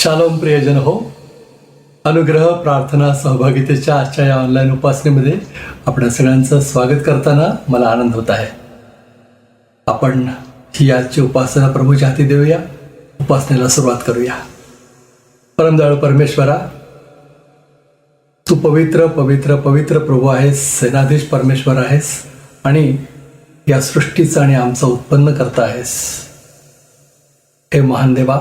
Shalom प्रियजन हो. अनुग्रह प्रार्थना सहभागितेच्या आजच्या या ऑनलाईन उपासनेमध्ये आपल्या सगळ्यांचं स्वागत करताना मला आनंद होत आहे. आपण ही आजची उपासना प्रभूच्या हाती देऊया. उपासनेला सुरुवात करूया. परमदयाळू परमेश्वरा, तू पवित्र पवित्र पवित्र प्रभू आहेस, सेनाधीश परमेश्वर आहेस आणि या सृष्टीचं आणि आमचं उत्पन्न करता आहेस. हे महान देवा,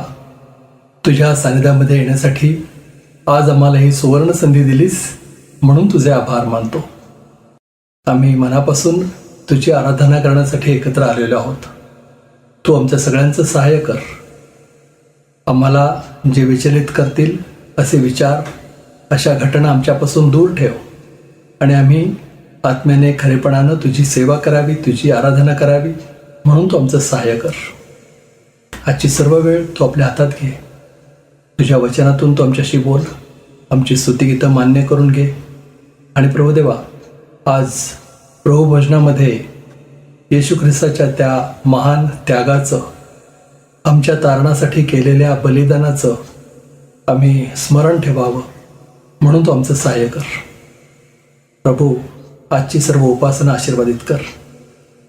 तुझ्या सानिध्यामध्ये येण्यासाठी आज आम्हाला ही सुवर्ण संधी दिलीस म्हणून तुझे आभार मानतो. आम्ही मनापासून तुझी आराधना करण्यासाठी एकत्र आलेलो आहोत. तू आमच्या सगळ्यांचं सहाय्य कर. आम्हाला जे विचलित करतील असे विचार, अशा घटना आमच्यापासून दूर ठेव आणि आम्ही आत्म्याने खरेपणानं तुझी सेवा करावी, तुझी आराधना करावी म्हणून तू आमचं सहाय्य कर. आजची सर्व वेळ तू आपल्या हातात घे. तुझ्या वचनातून तू आमच्याशी बोल. आमची स्तुतिगीतं मान्य करून घे. आणि प्रभुदेवा, आज प्रभू भजनामध्ये येशू ख्रिस्ताच्या त्या महान त्यागाचं, आमच्या तारणासाठी केलेल्या बलिदानाचं आम्ही स्मरण ठेवावं म्हणून तू आमचं सहाय्य कर. प्रभू, आजची सर्व उपासना आशीर्वादित कर.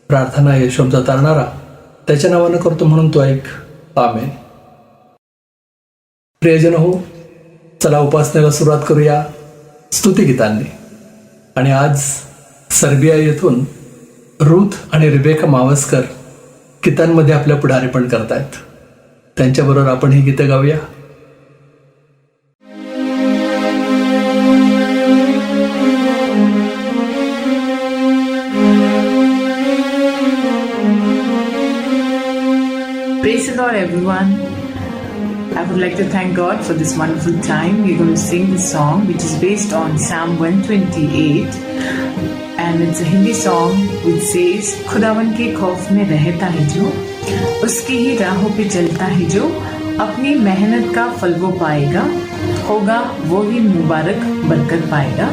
प्रार्थना येशू आमचा तारणारा त्याच्या नावानं करतो म्हणून तू ऐक. आमेन. प्रियजन हो, चला उपासनेला सुरुवात करूया स्तुतिगीतांनी. आणि आज सर्बिया येथून रूथ आणि रिबेका मावस्कर गीतांमध्ये आपल्या पुढारीपण करतायत. त्यांच्याबरोबर आपण ही गीतं गाऊया. Praise the Lord, everyone. I would like to thank God for this wonderful time. We're going to sing this song, which is based on Psalm 128, and it's a Hindi song which says, खुदावन के खौफ में रहता है जो, उसकी ही राहों पे चलता है जो, अपनी मेहनत का फल वो पाएगा, होगा वो ही मुबारक बरकत पाएगा.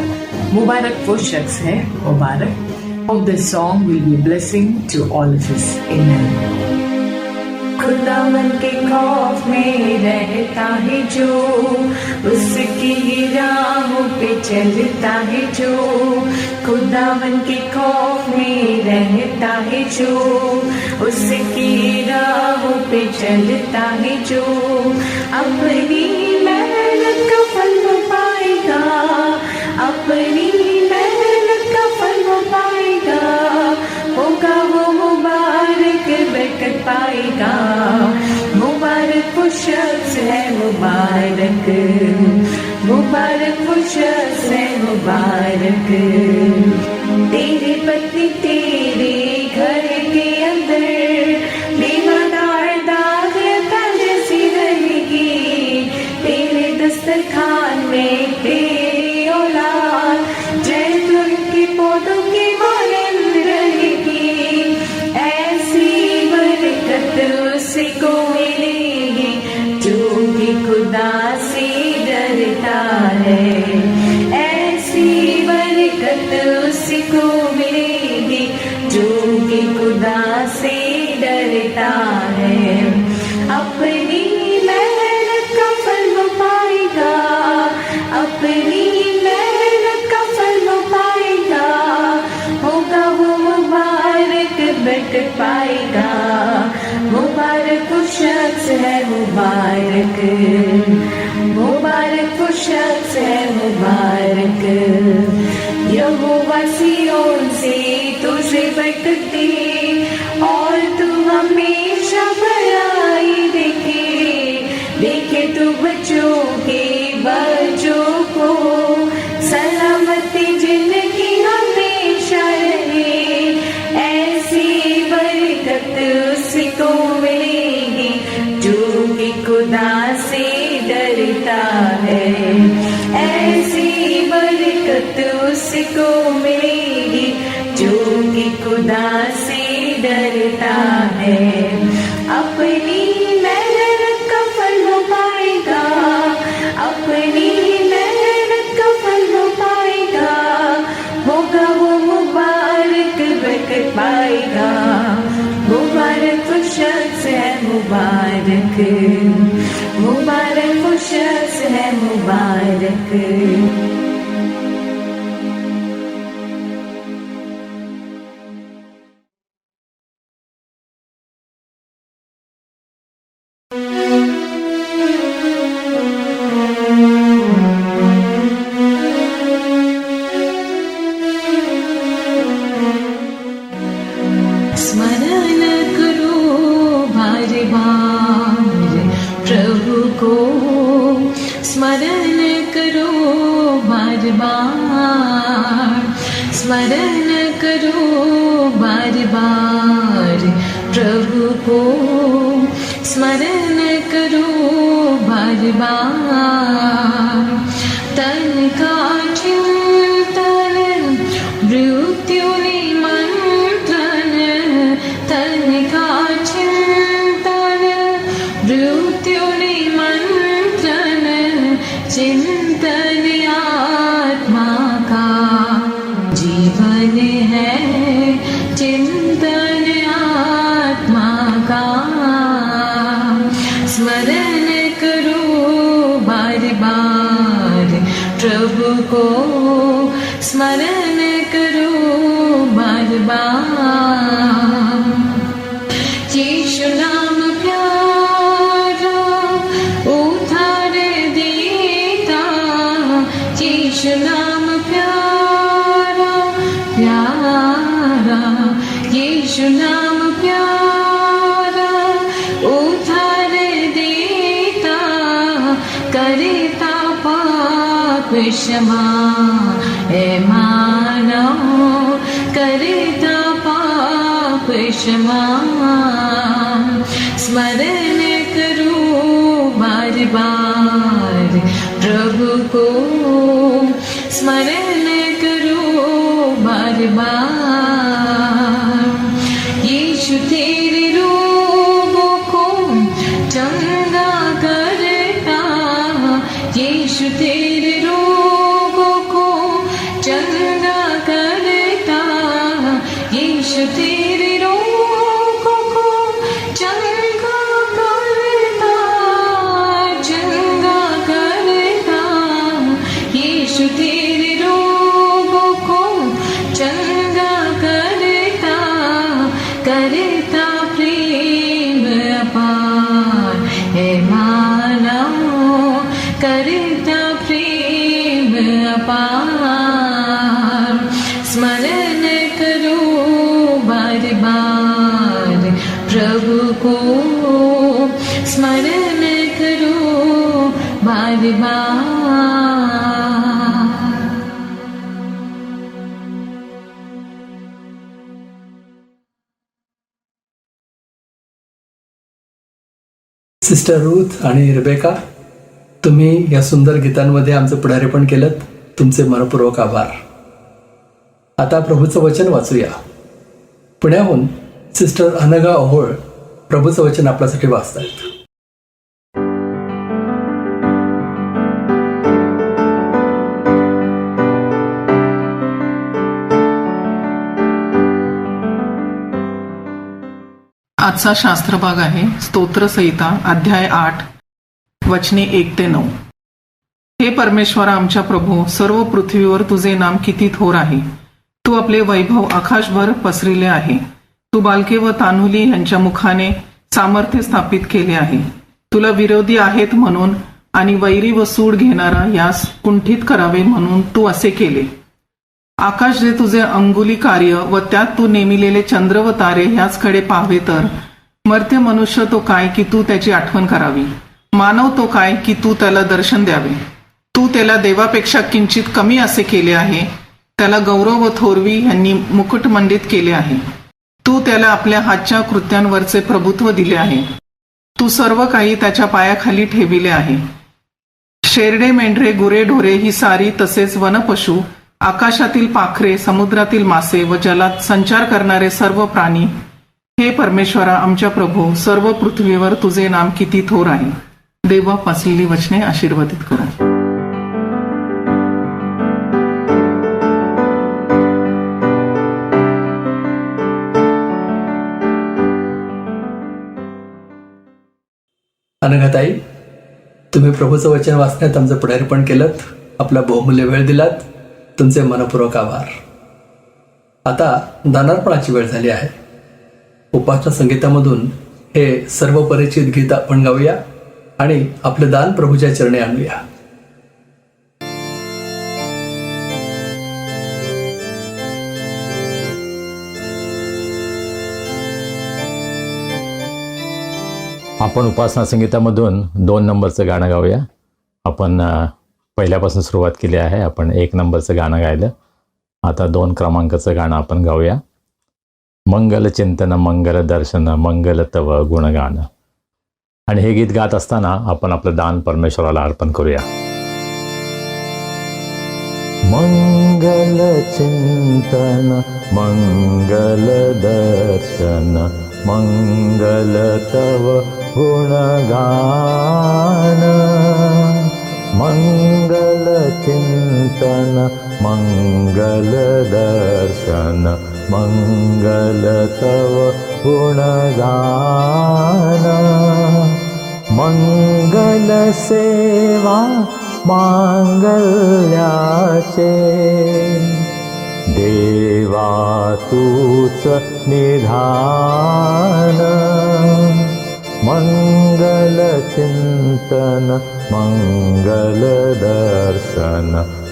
मुबारक वो शख्स है मुबारक. Hope this song will be a blessing to all of us. Amen. खुदावन के खौफ में रहता है जो, उसकी ही राहों पे चलता है जो, खुदावन के खौफ में रहता है जो, उसकी राहों पे चलता है जो, अपनी मेहनत का फल वो पाएगा, अपनी मेहनत का फल वो पाएगा, होगा वो मुबारक बरकत पाएगा. मुबारक वो शख्स है मुबारक, मुबारक वो शख्स है मुबारक. तेरे पत्नी तेरे घर के अंदर दीवादार दाखलता जैसी रहेगी. तेरे दस्तरखान में तेरी औलाद जैतून के पौधों की मानंद रहेगी. ऐसी बरकत उसको मिलेगी जो कि खुदा से डरता है. ऐसी बरकत उसको मिलेगी जो कि खुदा से डरता है. अपनी मेहनत का फल वो पाएगा, अपनी मेहनत का फल वो पाएगा, होगा वो मुबारक बरकत पाएगा. मुबारक वो शख्स है मुबारक, मुबारक वो शख्स है मुबारक. यहोवा सिय्योन से तुझे बरकत दे और तू हमेशा भलाई देखे. देखे तू बच्चों के बच्चों को, सलामती जिंदगी हमेशा रहे. ऐसी बरकत उसको मिलेगी जो कि खुदा से डरता है. ऐसी बरकत उसको मिलेगी जो कि खुदा से डरता है. अपनी मेहनत का फल वो पाएगा, अपनी मेहनत का फल वो पाएगा, होगा वो मुबारक बरकत पाएगा. मुबारक वो शख्स है मुबारक, मुबारक वो चालक स्मरण करो बार बार प्रभु को, स्मरण करो बार बार, स्मरण करो बार बार प्रभु को, स्मरण करो बार बार। तन का चिंतन मृत्यु निमंत्रण, तन का चिंतन मृत्यु निमंत्रण, चिंतन आत्मा का जीवन है, चिंतन आत्मा का। स्मरण करो बार बार प्रभु को, स्मरण करो बार बार। यीशु नाम प्यारा उद्धार देता, यीशु नाम प्यारा प्यारा, यीशु नाम प्यारा उद्धार देता, करता पाप क्षमा है मानव, करता पाप क्षमा। स्मरण करो बार बार प्रभु को, स्मरण करो बार बार। यीशु तेरे रोगों को चंगा करता, यीशु तेरे रोगों को चंगा करता, यीशु तेरे रोगों को चंगा करता, चंगा करता, यीशु तेरे रोगों को चंगा करता, करता प्रेम अपार है मानव, करता प्रेम अपार। स्मरण करो बार बार प्रभु को, स्मरण करो बार बार। सिस्टर रूथ आणि रेबेका, तुम्ही या सुंदर गीतांमध्ये आमचं पुढारीपण केलं, तुमचे मनपूर्वक आभार. आता प्रभूचं वचन वाचूया. पुण्याहून सिस्टर अनघा ओहोळ प्रभूचं वचन आपल्यासाठी वाचतायत. आजचा शास्त्रभाग आहे स्तोत्रसंहिता अध्याय 8 वचने 1 ते 9. हे परमेश्वरा आमच्या प्रभू, सर्व पृथ्वीवर तुझे नाम किती थोर आहे. तू आपले वैभव आकाशभर पसरिले आहे. तू बालके व तान्हुली यांच्या मुखाने सामर्थ्य स्थापित केले आहे. तुला विरोधी आहेत म्हणून आणि वैरी व सूड घेणारा यास कुंठित करावे म्हणून तू असे केले. आकाश जे तुझे अंगुली कार्य व त्यात तू नेमिलेले चंद्र व तारे ह्याचकडे पाहावे तर मर्त्य मनुष्य तो काय की तू त्याची आठवण करावी, मानव तो काय की तू त्याला दर्शन द्यावे. तू त्याला देवापेक्षा किंचित कमी असे केले आहे. त्याला गौरव व थोरवी यांनी मुकुटमंडित केले आहे. तू त्याला आपल्या हातच्या कृत्यांवरचे प्रभुत्व दिले आहे. तू सर्व काही त्याच्या पायाखाली ठेविले आहे. शेरडे, मेंढरे, गुरे, ढोरे ही सारी, तसेच वनपशु, आकाशातील पाखरे, समुद्रातील मासे व जलात संचार करणारे सर्व प्राणी. हे परमेश्वरा आमच्या प्रभू, सर्व पृथ्वीवर तुझे नाम किती थोर आहे. देवा वाचलेली वचने आशीर्वादित करा. अनघाताई, तुम्ही प्रभूचं वचन वाचण्यात आमचं पुढारीपण केलं, आपला बहुमूल्य वेळ दिलात. तुमचे मनपूर्वक आभार. आता दानार्पणाची वेळ झाली आहे. उपासना संगीतामधून हे सर्व परिचित गीत आपण गाऊया आणि आपले दान प्रभूच्या चरणी आणूया. आपण उपासना संगीतामधून 2 नंबरचं गाणं गाऊया. आपण पहिल्यापासून सुरुवात केली आहे. आपण 1 नंबरचं गाणं गायलं. आता 2 क्रमांकाचं गाणं आपण गाऊया. मंगल चिंतन मंगल दर्शन मंगल तव गुणगान. आणि हे गीत गात असताना आपण आपलं दान परमेश्वराला अर्पण करूया. मंगल चिंतन मंगल दर्शन मंगल तव गुणगान. मंगल चिंतन मंगल दर्शन मंगल तव गुणगान. मंगल सेवा मांगल्याचे देवा तूच निधान. मंगल चिंतन मंगल दर्शन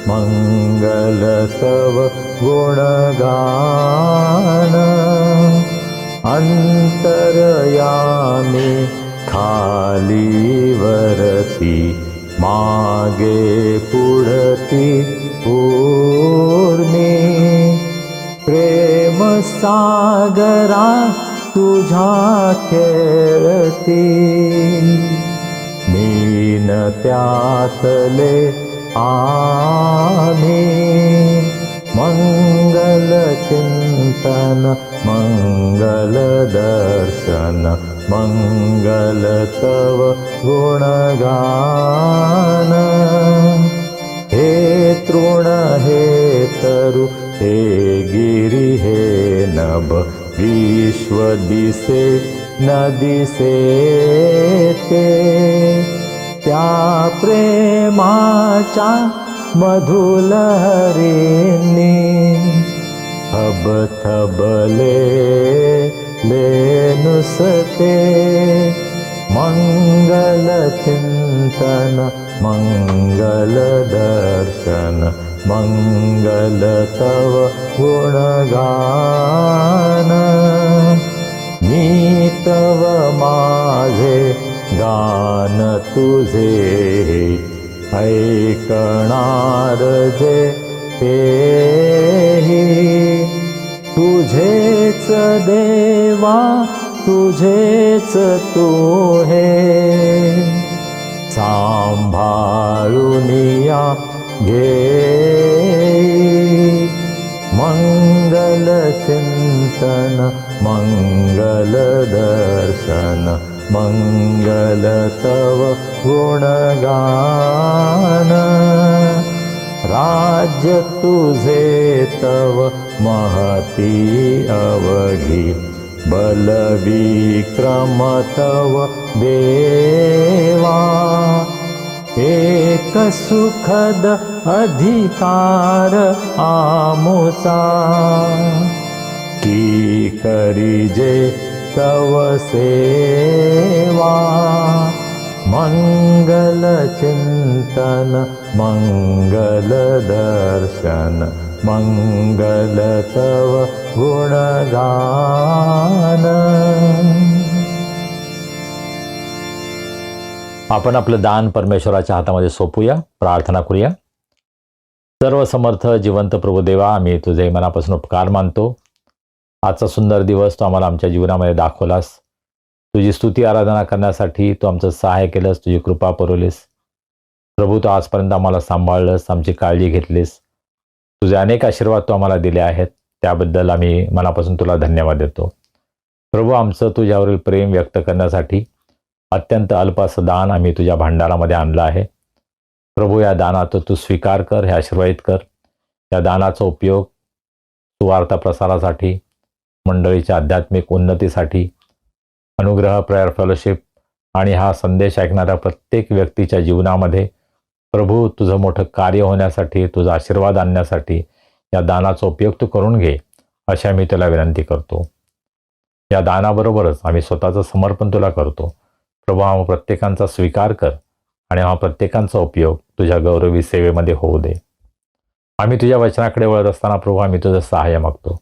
मंगल तव गुणगान. अंतरयामी खाली वरती मागे पुढती ऊर्मी. प्रेम सागरा तुझ्या खेळती मीन त्यातले आम्ही. मंगल चिंतन मंगल दर्शन मंगल तव गुणगान. हे तृण हे तरु हे गिरी हे नभ विश्व दिसे न दिसे ते. त्या प्रेमाच्या मधुलहरींनी थबथबले नुसते. मंगल चिंतन मंगल दर्शन मंगल तव गुणगान. मी तव माझे गान तुझे ऐकणार जे तेही. तुझेच देवा तुझेच तू हे. सांभाळूनिया घे. मंगल चिंतन मंगल दर्शन मंगल तव गुणगान. राज्य तुझे तव महती अवघी बलविक्रम तव देवा. एक सुखद अधिकार आमुचा की करीजे तव सेवा. मंगल चिंतन मंगल दर्शन मंगल तव गुणगान. आपण आपलं दान परमेश्वराच्या हातामध्ये सोपूया. प्रार्थना करूया. सर्व समर्थ जिवंत प्रभुदेवा, आम्ही तुझे मनापासून उपकार मानतो. आजचा सुंदर दिवस तू आम्हाला आमच्या जीवनामध्ये दाखवलास. तुझी स्तुती आराधना करण्यासाठी तू आमचं सहाय्य केलंस, तुझी कृपा पुरवलीस. प्रभू, तू आजपर्यंत आम्हाला सांभाळलंस, आमची काळजी घेतलीस. तुझे अनेक आशीर्वाद तू आम्हाला दिले आहेत, त्याबद्दल आम्ही मनापासून तुला धन्यवाद देतो. प्रभू, आमचं तुझ्यावरील प्रेम व्यक्त करण्यासाठी अत्यंत अल्प असं दान आम्ही तुझ्या भांडारामध्ये आणलं आहे. प्रभू, या दानाचा तू स्वीकार कर, हे आशीर्वादित कर. या दानाचा उपयोग सुवार्ता प्रसारासाठी, मंडळीच्या आध्यात्मिक उन्नतीसाठी, अनुग्रह प्रेयर फेलोशिप आणि हा संदेश ऐकणाऱ्या प्रत्येक व्यक्तीच्या जीवनामध्ये प्रभू, तुझं मोठं कार्य होण्यासाठी, तुझा आशीर्वाद आणण्यासाठी या दानाचा उपयोग तू करून घे, अशा मी तुला विनंती करतो. या दानाबरोबरच आम्ही स्वतःचं समर्पण तुला करतो. प्रभू, हा प्रत्येकांचा स्वीकार कर आणि हा प्रत्येकांचा उपयोग तुझ्या गौरवी सेवेमध्ये होऊ दे. आम्ही तुझ्या वचनाकडे वळत असताना प्रभू, आम्ही तुझं सहाय्य मागतो.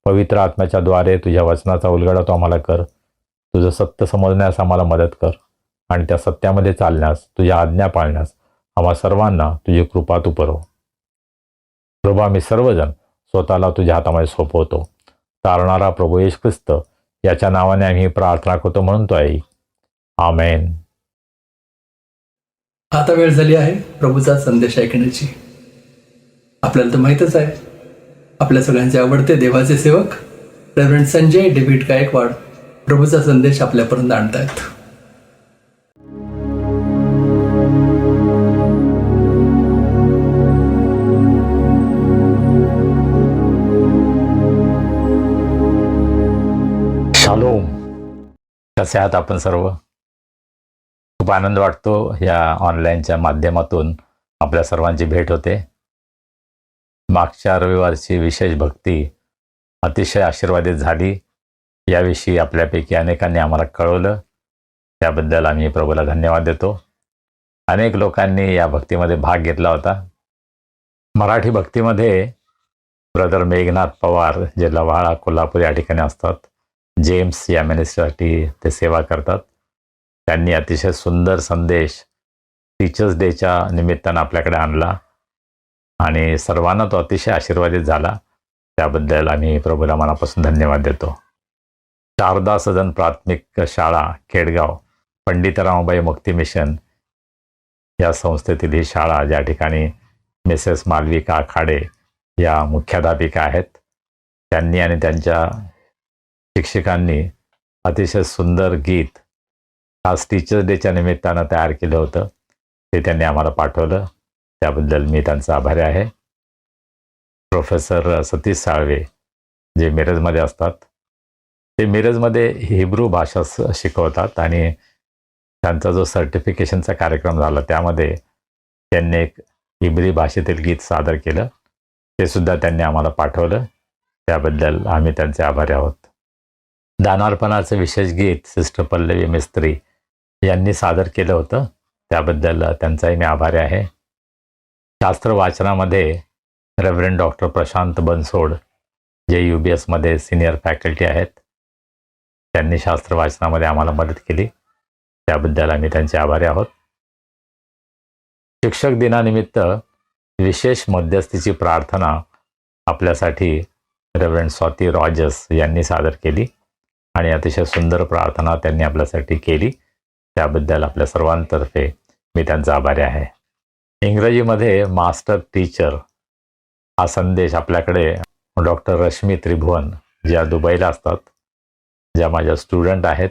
पवित्र आत्म्याच्या द्वारे तुझ्या वचनाचा उलगडा तू आम्हाला कर. तुझं सत्य समजण्यास आम्हाला मदत कर आणि त्या सत्यामध्ये चालण्यास, तुझ्या आज्ञा पाळण्यास आम्हा सर्वांना तुझी कृपा तू पुरव. प्रभू, आम्ही सर्वजण स्वतःला तुझ्या हातामध्ये सोपवतो. तारणारा प्रभू येशू ख्रिस्त याच्या नावाने आम्ही प्रार्थना करतो म्हणतो आहे. आमेन. आता वेळ झाली आहे प्रभूचा संदेश ऐकण्याची. आपल्याला तर माहीतच आहे, आपल्या सगळ्यांचे आवडते देवाचे सेवक रेव्हरंड संजय डेव्हिड गायकवाड प्रभूचा संदेश आपल्यापर्यंत आणतायत. शालोम. कसे आहात आपण सर्व? खूप आनंद वाटतो या ऑनलाईनच्या माध्यमातून आपल्या सर्वांची भेट होते. मागच्या रविवारची विशेष भक्ती अतिशय आशीर्वादित झाली, याविषयी आपल्यापैकी अनेकांनी आम्हाला कळवलं. त्याबद्दल आम्ही प्रभूला धन्यवाद देतो. अनेक लोकांनी या भक्तीमध्ये भाग घेतला होता. मराठी भक्तीमध्ये ब्रदर मेघनाथ पवार जे लव्हाळा कोल्हापूर या ठिकाणी असतात, जेम्स या मिनिस्ट्रीसाठी ते सेवा करतात. त्यांनी अतिशय सुंदर संदेश टीचर्स डेच्या निमित्तानं आपल्याकडे आणला आणि सर्वांना तो अतिशय आशीर्वादित झाला. त्याबद्दल आम्ही प्रभूला मनापासून धन्यवाद देतो. शारदा सदन प्राथमिक शाळा खेडगाव, पंडित रामाबाई मुक्ती मिशन या संस्थेतील ही शाळा, ज्या ठिकाणी मिसेस मालविका आखाडे या मुख्याध्यापिका आहेत, त्यांनी आणि त्यांच्या शिक्षकांनी अतिशय सुंदर गीत आज टीचर्स डेच्या निमित्तानं तयार केलं होतं. ते त्यांनी आम्हाला पाठवलं. त्याबद्दल मी त्यांचा आभारी आहे. प्रोफेसर सतीश साळवे जे मिरजमध्ये असतात, ते मिरजमध्ये हिब्रू भाषा शिकवतात आणि त्यांचा जो सर्टिफिकेशनचा कार्यक्रम झाला त्यामध्ये त्यांनी एक हिब्री भाषेतील गीत सादर केलं. ते सुद्धा त्यांनी आम्हाला पाठवलं. त्याबद्दल आम्ही त्यांचे आभारी आहोत. दानार्पणाचं विशेष गीत सिस्टर पल्लवी मिस्त्री यांनी सादर केलं होतं. त्याबद्दल त्यांचाही मी आभारी आहे. शास्त्र वाचनामध्ये रेव्हरंड डॉक्टर प्रशांत बनसोड जे UBSमध्ये सिनियर फॅकल्टी आहेत, त्यांनी शास्त्र वाचनामध्ये आम्हाला मदत केली. त्याबद्दल आम्ही त्यांचे आभारी आहोत. शिक्षक दिनानिमित्त विशेष मध्यस्थीची प्रार्थना आपल्यासाठी रेव्हरंड स्वाती रॉजर्स यांनी सादर केली आणि अतिशय सुंदर प्रार्थना त्यांनी आपल्यासाठी केली. त्याबद्दल आपल्या सर्वांतर्फे मी त्यांचा आभारी आहे. इंग्रजीमध्ये मास्टर टीचर हा संदेश आपल्याकडे डॉक्टर रश्मी त्रिभुवन ज्या दुबईला असतात, ज्या माझ्या स्टुडंट आहेत,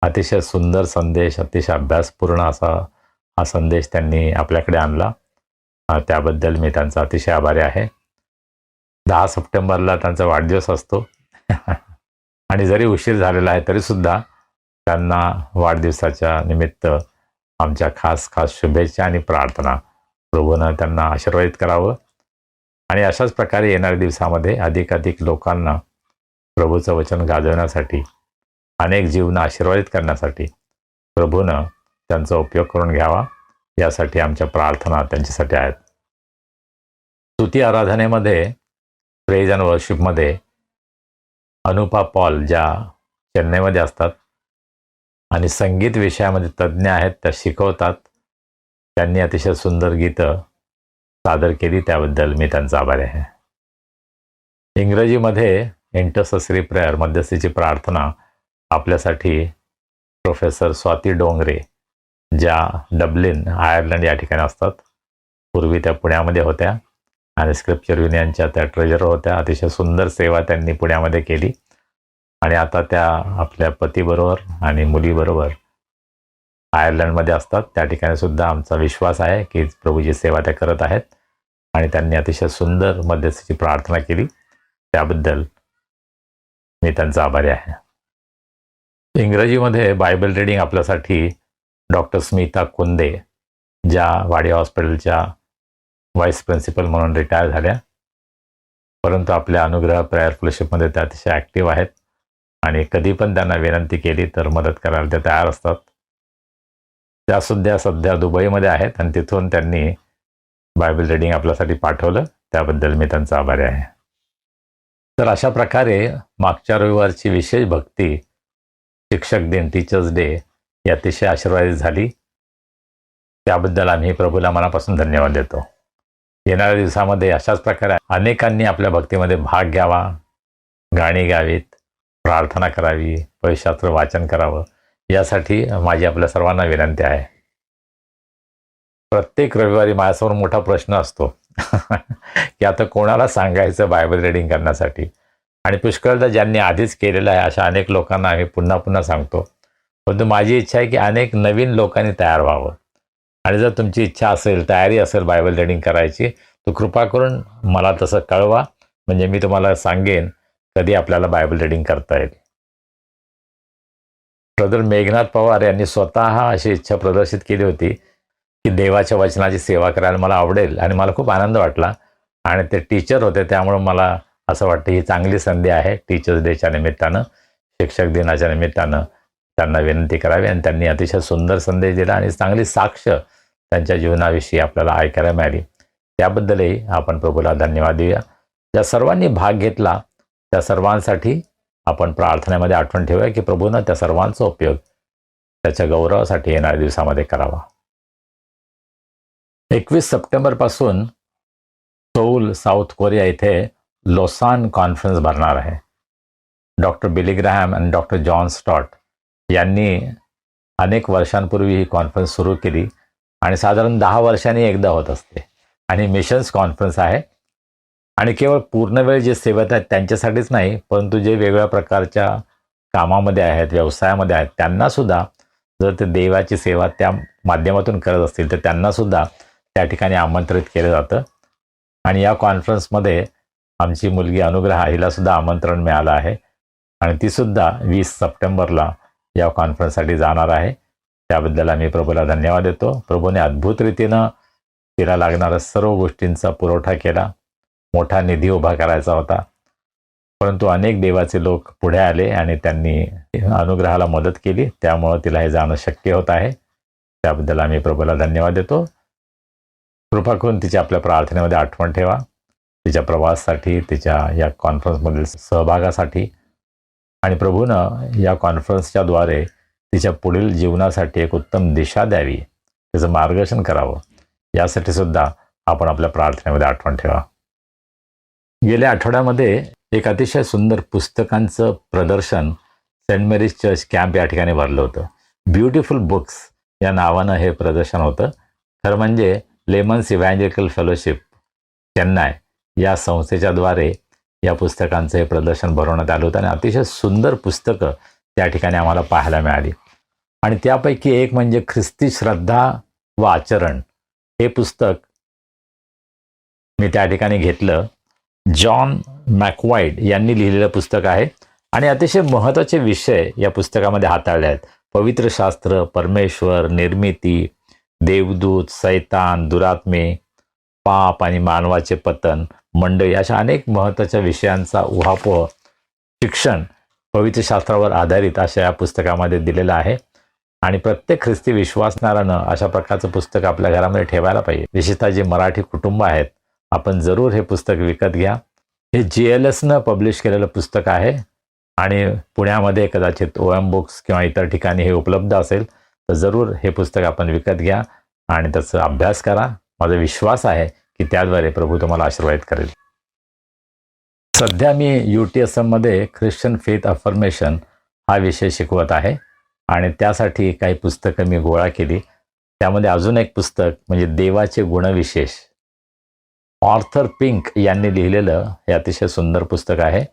अतिशय सुंदर संदेश, अतिशय अभ्यासपूर्ण असा हा संदेश त्यांनी आपल्याकडे आणला. त्याबद्दल मी त्यांचा अतिशय आभारी आहे. 10 सप्टेंबरला त्यांचा वाढदिवस असतो आणि जरी उशीर झालेला आहे तरीसुद्धा त्यांना वाढदिवसाच्या निमित्त आमच्या खास शुभेच्छा आणि प्रार्थना. प्रभूनं त्यांना आशीर्वादित करावं आणि अशाच प्रकारे येणाऱ्या दिवसामध्ये अधिकाधिक लोकांना प्रभूचं वचन गाजवण्यासाठी, अनेक जीवन आशीर्वादित करण्यासाठी प्रभूनं त्यांचा उपयोग करून घ्यावा, यासाठी आमच्या प्रार्थना त्यांच्यासाठी आहेत. स्तुती आराधनेमध्ये, प्रेज अँड वर्शिपमध्ये अनुपा पॉल ज्या चेन्नईमध्ये असतात आणि संगीत विषयामध्ये तज्ज्ञ आहेत, त्या शिकवतात. त्यांनी अतिशय सुंदर गीतं सादर केली. त्याबद्दल मी त्यांचा आभारी आहे. इंग्रजीमध्ये इंटरसेसरी प्रेयर मध्यस्थीची प्रार्थना आपल्यासाठी प्रोफेसर स्वाती डोंगरे ज्या डब्लिन आयर्लंड या ठिकाणी असतात, पूर्वी त्या पुण्यामध्ये होत्या आणि स्क्रिप्चर युनियनच्या त्या ट्रेजरर होत्या. अतिशय सुंदर सेवा त्यांनी पुण्यामध्ये केली आणि आता त्या आपल्या पतीबरोबर आणि मुलीबरोबर आयर्लंडमध्ये असतात. त्या ठिकाणी सुद्धा आमचा विश्वास आहे की प्रभूची सेवा त्या करत आहेत आणि त्यांनी अतिशय सुंदर मध्यस्थीची प्रार्थना केली. त्याबद्दल मी त्यांचा आभारी आहे. इंग्रजीमध्ये बायबल रीडिंग आपल्यासाठी डॉक्टर स्मिता कुंदे ज्या वाडी हॉस्पिटलच्या व्हाईस प्रिन्सिपल म्हणून रिटायर झाल्या, परंतु आपल्या अनुग्रह प्रेयर फेलोशिपमध्ये त्या अतिशय ॲक्टिव्ह आहेत आणि कधी पण त्यांना विनंती केली तर मदत करायला ते तयार असतात. त्या सुद्धा सध्या दुबईमध्ये आहेत आणि तिथून त्यांनी बायबल रीडिंग आपल्यासाठी पाठवलं, त्याबद्दल मी त्यांचा आभारी आहे. तर अशा प्रकारे मागच्या रविवारची विशेष भक्ती, शिक्षक दिन, टीचर्स डे ही अतिशय आशीर्वादित झाली. त्याबद्दल आम्ही प्रभूला मनापासून धन्यवाद देतो. येणाऱ्या दिवसामध्ये अशाच प्रकारे अनेकांनी आपल्या भक्तीमध्ये भाग घ्यावा, गाणी गावीत, प्रार्थना करावी, पवित्रशास्त्र वाचन करावं, यासाठी माझी आपल्या सर्वांना विनंती आहे. प्रत्येक रविवारी माझ्यासमोर मोठा प्रश्न असतो की आता कोणाला सांगायचं बायबल रीडिंग करण्यासाठी, आणि पुष्कळदा ज्यांनी आधीच केलेलं आहे अशा अनेक लोकांना आम्ही पुन्हा पुन्हा सांगतो. परंतु माझी इच्छा आहे की अनेक नवीन लोकांनी तयार व्हावं. आणि जर तुमची इच्छा असेल, तयारी असेल बायबल रीडिंग करायची, तर कृपा करून मला तसं कळवा, म्हणजे मी तुम्हाला सांगेन कधी आपल्याला बायबल रीडिंग करता येईल. ब्रदर मेघनाथ पवार यांनी स्वतः अशी इच्छा प्रदर्शित केली होती की देवाच्या वचनाची सेवा करायला मला आवडेल, आणि मला खूप आनंद वाटला. आणि ते टीचर होते, त्यामुळे मला असं वाटतं ही चांगली संधी आहे टीचर्स डेच्या निमित्तानं, शिक्षक दिनाच्या निमित्तानं त्यांना विनंती करावी. आणि त्यांनी अतिशय सुंदर संदेश दिला आणि चांगली साक्ष त्यांच्या जीवनाविषयी आपल्याला ऐकायला मिळाली. त्याबद्दलही आपण प्रभूला धन्यवाद देऊया. ज्या सर्वांनी भाग घेतला त्या सर्वांसाठी आपण प्रार्थनेमध्ये आठवण ठेवूया की प्रभूनं त्या सर्वांचा उपयोग त्याच्या गौरवासाठी येणाऱ्या दिवसामध्ये करावा. 21 सप्टेंबरपासून सोऊल, साऊथ कोरिया इथे लोसान कॉन्फरन्स भरणार आहे. डॉक्टर बिली ग्रॅहम आणि डॉक्टर जॉन स्टॉट यांनी अनेक वर्षांपूर्वी ही कॉन्फरन्स सुरू केली आणि साधारण 10 वर्षांनी एकदा होत असते. आणि मिशन्स कॉन्फरन्स आहे आणि केवळ पूर्णवेळ जे सेवक आहेत त्यांच्यासाठीच नाही, परंतु जे वेगवेगळ्या प्रकारच्या कामामध्ये आहेत, व्यवसायामध्ये आहेत, त्यांनासुद्धा जर ते देवाची सेवा त्या माध्यमातून करत असतील तर त्यांनासुद्धा त्या ठिकाणी आमंत्रित केलं जातं. आणि या कॉन्फरन्समध्ये आमची मुलगी अनुग्रह, हिलासुद्धा आमंत्रण मिळालं आहे आणि तीसुद्धा 20 सप्टेंबरला या कॉन्फरन्ससाठी जाणार आहे. त्याबद्दल आम्ही प्रभूला धन्यवाद देतो. प्रभूने अद्भुत रीतीनं तिला लागणाऱ्या सर्व गोष्टींचा पुरवठा केला. मोठा निधी उभा करायचा होता, परंतु अनेक देवाचे लोक पुढे आले आणि त्यांनी अनुग्रहाला मदत केली, त्यामुळं तिला हे जाणं शक्य होत आहे. त्याबद्दल आम्ही प्रभूला धन्यवाद देतो. कृपा करून तिच्या आपल्या प्रार्थनेमध्ये आठवण ठेवा, तिच्या प्रवासासाठी, तिच्या या कॉन्फरन्समधील सहभागासाठी. आणि प्रभूनं या कॉन्फरन्सच्या द्वारे तिच्या पुढील जीवनासाठी एक उत्तम दिशा द्यावी, तिचं मार्गदर्शन करावं, यासाठी सुद्धा आपण आपल्या प्रार्थनेमध्ये आठवण ठेवा. गेल्या आठवड्यामध्ये एक अतिशय सुंदर पुस्तकांचं प्रदर्शन सेंट मेरीज चर्च कॅम्प या ठिकाणी भरलं होतं. ब्युटिफुल बुक्स या नावानं हे प्रदर्शन होतं. खरं म्हणजे लेमन्स इव्हँजेलिकल फेलोशिप चेन्नई या संस्थेच्या द्वारे या पुस्तकांचं हे प्रदर्शन भरवण्यात आलं होतं आणि अतिशय सुंदर पुस्तकं त्या ठिकाणी आम्हाला पाहायला मिळाली. आणि त्यापैकी एक म्हणजे ख्रिस्ती श्रद्धा व आचरण हे पुस्तक मी त्या ठिकाणी घेतलं. जॉन मॅकवाइड यांनी लिहिलेलं पुस्तक आहे आणि अतिशय महत्त्वाचे विषय या पुस्तकामध्ये हाताळले आहेत. पवित्र शास्त्र, परमेश्वर, निर्मिती, देवदूत, सैतान, दुरात्मे, पाप आणि मानवाचे पतन, मंडळी, अशा अनेक महत्त्वाच्या विषयांचा उहापोह शिक्षण पवित्र शास्त्रावर आधारित अशा या पुस्तकामध्ये दिलेलं आहे. आणि प्रत्येक ख्रिस्ती विश्वासणाऱ्यानं अशा प्रकारचं पुस्तक आपल्या घरामध्ये ठेवायला पाहिजे. विशेषतः जे मराठी कुटुंब आहेत, आपण जरूर हे पुस्तक विकत घ्या. हे GLSनं पब्लिश केलेलं पुस्तक आहे आणि पुण्यामध्ये कदाचित OM बुक्स किंवा इतर ठिकाणी हे उपलब्ध असेल, तर जरूर हे पुस्तक आपण विकत घ्या आणि त्याचा अभ्यास करा. माझा विश्वास आहे की त्याद्वारे प्रभू तुम्हाला आशीर्वादित करेल. सध्या मी UTSMमध्ये ख्रिश्चन फेथ अफर्मेशन हा विषय शिकवत आहे आणि त्यासाठी काही पुस्तकं मी गोळा केली. त्यामध्ये अजून एक पुस्तक म्हणजे देवाचे गुणविशेष, ऑर्थर पिंक यांनी लिहिलेलं हे अतिशय सुंदर पुस्तक आहे.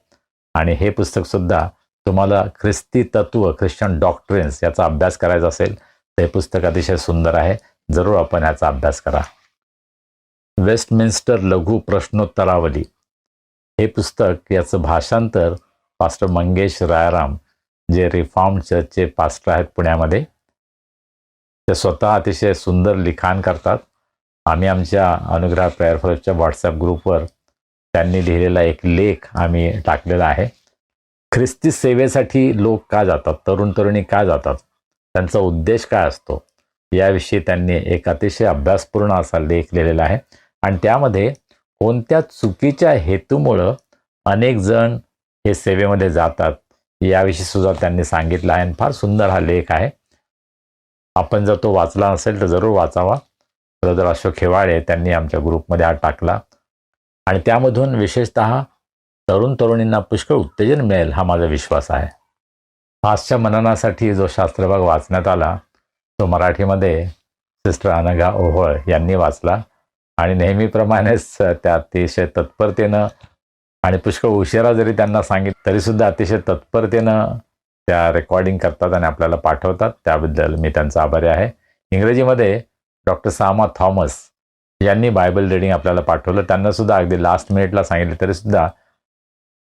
आणि हे पुस्तकसुद्धा तुम्हाला ख्रिस्ती तत्व, ख्रिश्चन डॉक्ट्रिन्स याचा अभ्यास करायचा असेल तर हे पुस्तक अतिशय सुंदर आहे. जरूर आपण याचा अभ्यास करा. वेस्टमिन्स्टर लघु प्रश्नोत्तरावली हे पुस्तक, याचं भाषांतर पास्टर मंगेश रायाराम, जे रिफॉर्म चर्चचे पास्टर आहेत पुण्यामध्ये, ते स्वतः अतिशय सुंदर लिखाण करतात. आम्ही आमच्या अनुग्रह प्रेयर फॉरच्या व्हॉट्सॲप ग्रुपवर त्यांनी लिहिलेला एक लेख आम्ही टाकलेला आहे. ख्रिस्ती सेवेसाठी लोक का जातात, तरुण तरुणी का जातात, त्यांचा उद्देश काय असतो, याविषयी त्यांनी एक अतिशय अभ्यासपूर्ण असा लेख लिहिलेला आहे. आणि त्यामध्ये कोणत्या चुकीच्या हेतूमुळं अनेक जण हे सेवेमध्ये जातात याविषयी सुद्धा त्यांनी सांगितलं आहे. आणि फार सुंदर हा लेख आहे. आपण जर तो वाचला नसेल तर जरूर वाचावा. ब्रदर अशोक हेवाळे त्यांनी आमच्या ग्रुपमध्ये हा टाकला आणि त्यामधून विशेषतः तरुण तरुणींना पुष्कळ उत्तेजन मिळेल हा माझा विश्वास आहे. आजच्या मननासाठी जो शास्त्रभाग वाचण्यात आला तो मराठीमध्ये सिस्टर अनघा ओहोळ यांनी वाचला आणि नेहमीप्रमाणेच त्या अतिशय तत्परतेनं आणि पुष्कळ उशिरा जरी त्यांना सांगितलं तरीसुद्धा अतिशय तत्परतेनं त्या रेकॉर्डिंग करतात आणि आपल्याला पाठवतात. त्याबद्दल मी त्यांचा आभारी आहे. इंग्रजीमध्ये डॉक्टर सामा थॉमस यांनी बायबल रीडिंग आपल्याला पाठवलं. त्यांनासुद्धा अगदी लास्ट मिनिटला सांगितलं तरीसुद्धा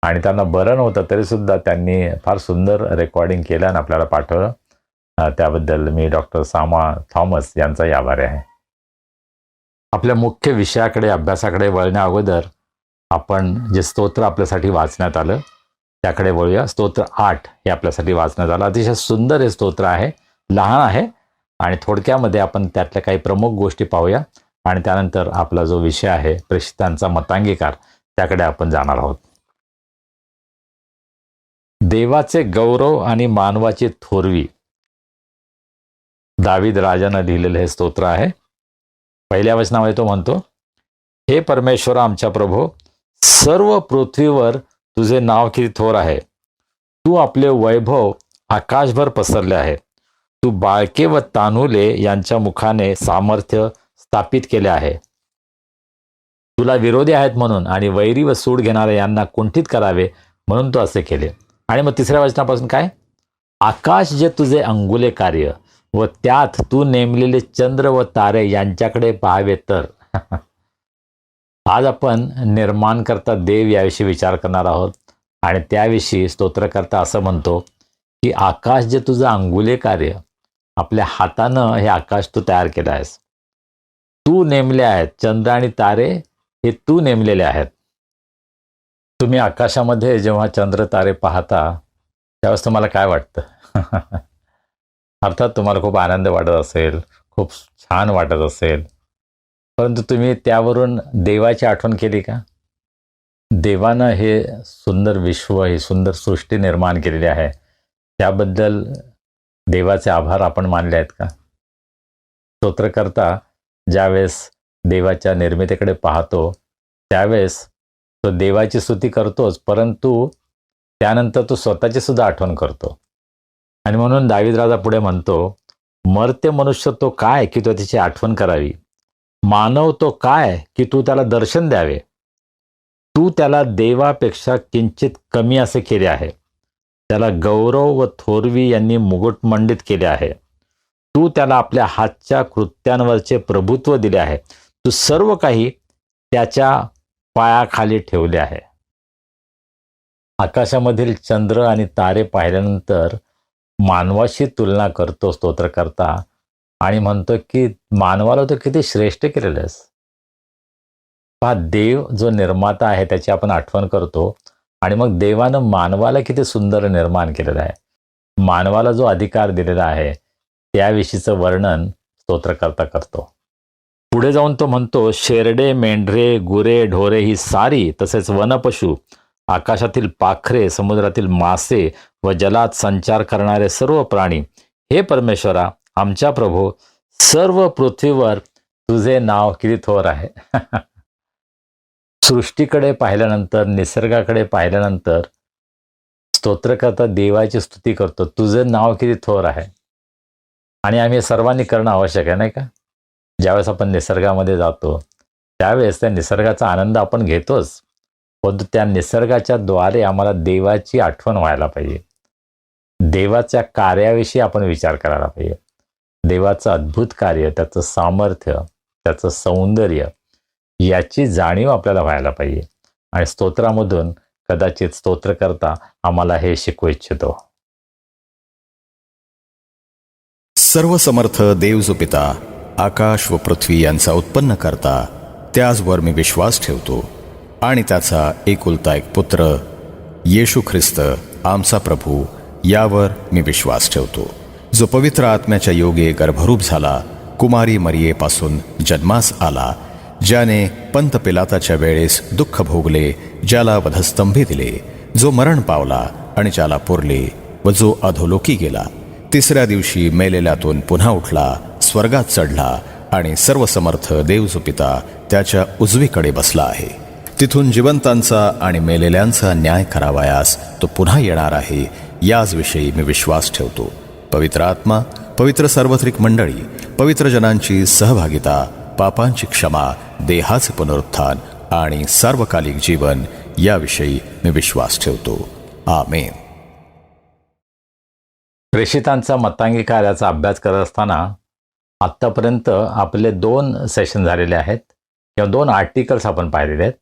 आणि त्यांना बरं नव्हतं तरीसुद्धा त्यांनी फार सुंदर रेकॉर्डिंग केलं आणि आपल्याला पाठवलं. त्याबद्दल मी डॉक्टर सामा थॉमस यांचाही आभारी आहे. आपल्या मुख्य विषयाकडे अभ्यासाकडे वळण्या अगोदर आपण जे स्तोत्र आपल्यासाठी वाचण्यात आलं त्याकडे वळूया. स्तोत्र 8 हे आपल्यासाठी वाचण्यात आलं. अतिशय सुंदर हे स्तोत्र आहे, लहान आहे आणि थोडक्यामध्ये आपण त्यातल्या काही प्रमुख गोष्टी पाहूया आणि त्यानंतर आपला जो विषय आहे प्रेषितांचा मतांगीकार त्याकडे आपण जाणार आहोत. देवाचे गौरव आणि मानवाची थोरवी, दावीद राजानं लिहिलेलं हे स्तोत्र आहे. पहिल्या वचनामध्ये तो म्हणतो, हे परमेश्वर आमच्या प्रभो, सर्व पृथ्वीवर तुझे नाव किती थोर आहे. तू आपले वैभव आकाशभर पसरले आहे. तू बाळके व तानुले यांच्या मुखाने सामर्थ्य स्थापित केले आहे. तुला विरोधी आहेत म्हणून आणि वैरी व सूड घेणारे यांना कुंठित करावे म्हणून तू असे केले. आणि मग तिसऱ्या वचनापासून काय, आकाश जे तुझे अंगुले कार्य व त्यात तू नेमलेले चंद्र व तारे यांच्याकडे पाहावे तर. आज आपण निर्माणकर्ता देव याविषयी विचार करणार आहोत आणि त्याविषयी स्तोत्रकर्ता असं म्हणतो की आकाश जे तुझं अंगुले कार्य, आपल्या हातानं हे आकाश तू तयार केलं आहेस. तू नेमले आहेत, चंद्र आणि तारे हे तू नेमलेले आहेत. तुम्ही आकाशामध्ये जेव्हा चंद्र तारे पाहता त्यावेळेस तुम्हाला काय वाटतं? अर्थात तुम्हाला खूप आनंद वाटत असेल, खूप छान वाटत असेल, परंतु तुम्ही त्यावरून देवाची आठवण केली का? देवानं हे सुंदर विश्व, ही सुंदर सृष्टी निर्माण केलेली आहे, त्याबद्दल देवाचे आभार आपण मानले आहेत का? स्तोत्रकर्ता ज्यावेळेस देवाच्या निर्मितीकडे पाहतो त्यावेळेस तो देवाची स्तुती करतोच, परंतु त्यानंतर तो स्वतःची सुद्धा आठवण करतो. आणि म्हणून दावीद राजा पुढे म्हणतो, मर्त्य मनुष्य तो काय की तो त्याची आठवण करावी, मानव तो काय की तू त्याला दर्शन द्यावे. तू त्याला देवापेक्षा किंचित कमी असे केले आहे. त्याला गौरव व थोरवी यांनी मुकुटमंडित केले आहे. तू त्याला आपल्या हातच्या कृत्यांवरचे प्रभुत्व दिले आहे. तू सर्व काही त्याच्या पायाखाली ठेवले आहे. आकाशामधील चंद्र आणि तारे पाहिल्यानंतर मानवाशी तुलना करतो स्तोत्रकर्ता आणि म्हणतो की मानवाला तो किती श्रेष्ठ केलेलं आहेस. पहा, देव जो निर्माता आहे त्याची आपण आठवण करतो आणि मग देवानं मानवाला किती सुंदर निर्माण केलेलं आहे. मानवाला जो अधिकार दिलेला आहे त्याविषयीचं वर्णन स्तोत्रकर्ता करतो. पुढे जाऊन तो म्हणतो, शेरडे, मेंढरे, गुरे, ढोरे ही सारी, तसेच वनपशु, आकाशातील पाखरे, समुद्रातील मासे व जलात संचार करणारे सर्व प्राणी, हे परमेश्वरा आमच्या प्रभो, सर्व पृथ्वीवर तुझे नाव किती थोर आहे. सृष्टीकडे पाहिल्यानंतर, निसर्गाकडे पाहिल्यानंतर स्तोत्रकर्ता देवाची स्तुती करतो, तुझे नाव किती थोर आहे. आणि आम्ही सर्वांनी करणं आवश्यक आहे, नाही का? ज्यावेळेस आपण निसर्गामध्ये जातो त्यावेळेस त्या निसर्गाचा आनंद आपण घेतोच, परंतु त्या निसर्गाच्या द्वारे आम्हाला देवाची आठवण व्हायला पाहिजे. देवाच्या कार्याविषयी आपण विचार करायला पाहिजे. देवाचं अद्भुत कार्य, त्याचं सामर्थ्य, त्याचं सौंदर्य याची जाणीव आपल्याला व्हायला पाहिजे. आणि स्तोत्रामधून कदाचित स्तोत्रकर्ता आम्हाला हे शिकवू इच्छितो. सर्वसमर्थ देव जो पिता आकाश व पृथ्वी यांचा उत्पन्न करता, त्याचवर मी विश्वास ठेवतो आणि त्याचा एकुलता एक पुत्र येशू ख्रिस्त आमचा प्रभू, यावर मी विश्वास ठेवतो, जो पवित्र आत्म्याच्या योगे गर्भरूप झाला, कुमारी मरियेपासून जन्मास आला, ज्याने पंत पिलाताच्या वेळेस दुःख भोगले, ज्याला वधस्तंभी दिले, जो मरण पावला आणि ज्याला पुरले, व जो अधोलोकी गेला, तिसऱ्या दिवशी मेलेल्यातून पुन्हा उठला, स्वर्गात चढला आणि सर्वसमर्थ देव जो पिता त्याच्या उजवीकडे बसला आहे. तिथून जिवंतांचा आणि मेलेल्यांचा न्याय करावयास तो पुन्हा येणार आहे, याच विषयी मी विश्वास ठेवतो. पवित्र आत्मा, पवित्र सार्वत्रिक मंडळी, पवित्र जनांची सहभागिता, पापांची क्षमा, देहाचे पुनरुत्थान आणि सार्वकालिक जीवन, याविषयी मी विश्वास ठेवतो. आमेन. प्रेषितांचा मतांगी कार्याचा अभ्यास करत असताना आत्तापर्यंत आपले 2 सेशन झालेले आहेत किंवा 2 आर्टिकल्स आपण पाहिलेले आहेत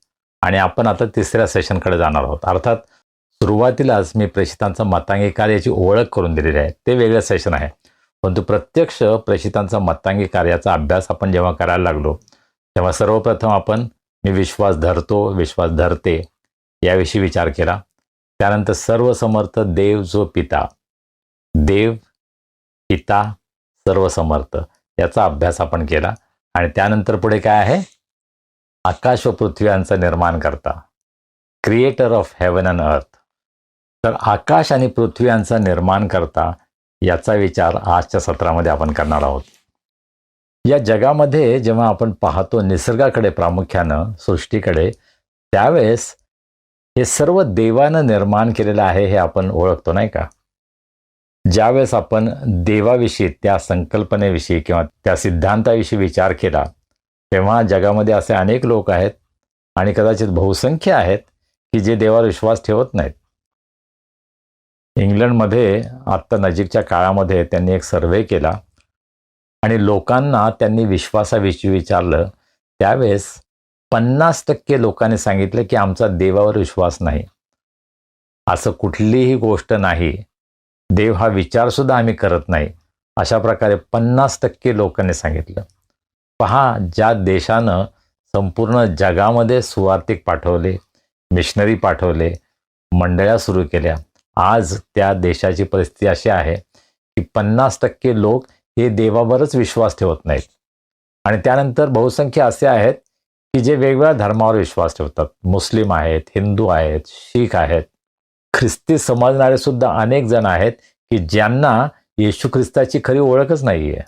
आणि आपण आता तिसऱ्या सेशनकडे जाणार आहोत. अर्थात सुरुवातीलाच मी प्रेषितांचा मतांगी कार्याची ओळख करून दिलेली आहे, ते वेगळं सेशन आहे. परंतु प्रत्यक्ष प्रेषितांचा मतांगी कार्याचा अभ्यास आपण जेव्हा करायला लागलो तेव्हा सर्वप्रथम आपण मी विश्वास धरतो, विश्वास धरते याविषयी विचार केला. त्यानंतर सर्वसमर्थ देव जो पिता, देव पिता सर्वसमर्थ याचा अभ्यास आपण केला आणि त्यानंतर पुढे काय आहे, आकाश व पृथ्वी यांचा निर्माण करता, क्रिएटर ऑफ हेवन अँड अर्थ. तर आकाश आणि पृथ्वी यांचा निर्माण करता याचा विचार आजच्या सत्रामध्ये आपण करणार आहोत. या जगामध्ये जेव्हा आपण पाहतो निसर्गाकडे, प्रामुख्यानं सृष्टीकडे, त्यावेळेस हे सर्व देवानं निर्माण केलेलं आहे हे आपण ओळखतो, नाही का? ज्यावेळेस आपण देवाविषयी, त्या संकल्पनेविषयी किंवा त्या सिद्धांताविषयी विचार केला तेव्हा जगामध्ये असे अनेक लोक आहेत आणि कदाचित बहुसंख्य आहेत की जे देवावर विश्वास ठेवत नाहीत. इंग्लंडमध्ये आत्ता नजीकच्या काळामध्ये त्यांनी एक सर्व्हे केला आणि लोकांना त्यांनी विश्वासाविषयी विचारलं, त्यावेळेस 50% लोकांनी सांगितलं की आमचा देवावर विश्वास नाही. असं कुठलीही गोष्ट नाही, देव हा विचारसुद्धा आम्ही करत नाही, अशा प्रकारे 50% लोकांनी सांगितलं. पहा, ज्या देशानं संपूर्ण जगामध्ये सुवार्तिक पाठवले, मिशनरी पाठवले, मंडळ्या सुरू केल्या, आज त्या देशाची परिस्थिती अशी आहे की 50% लोक हे देवावरच विश्वास ठेवत नाहीत. आणि त्यानंतर बहुसंख्य असे आहेत की जे वेगवेगळ्या धर्मावर विश्वास ठेवतात. मुस्लिम आहेत, हिंदू आहेत, शीख आहेत, ख्रिस्ती समजणारे सुद्धा अनेक जण आहेत की ज्यांना येशू ख्रिस्ताची खरी ओळखच नाही आहे.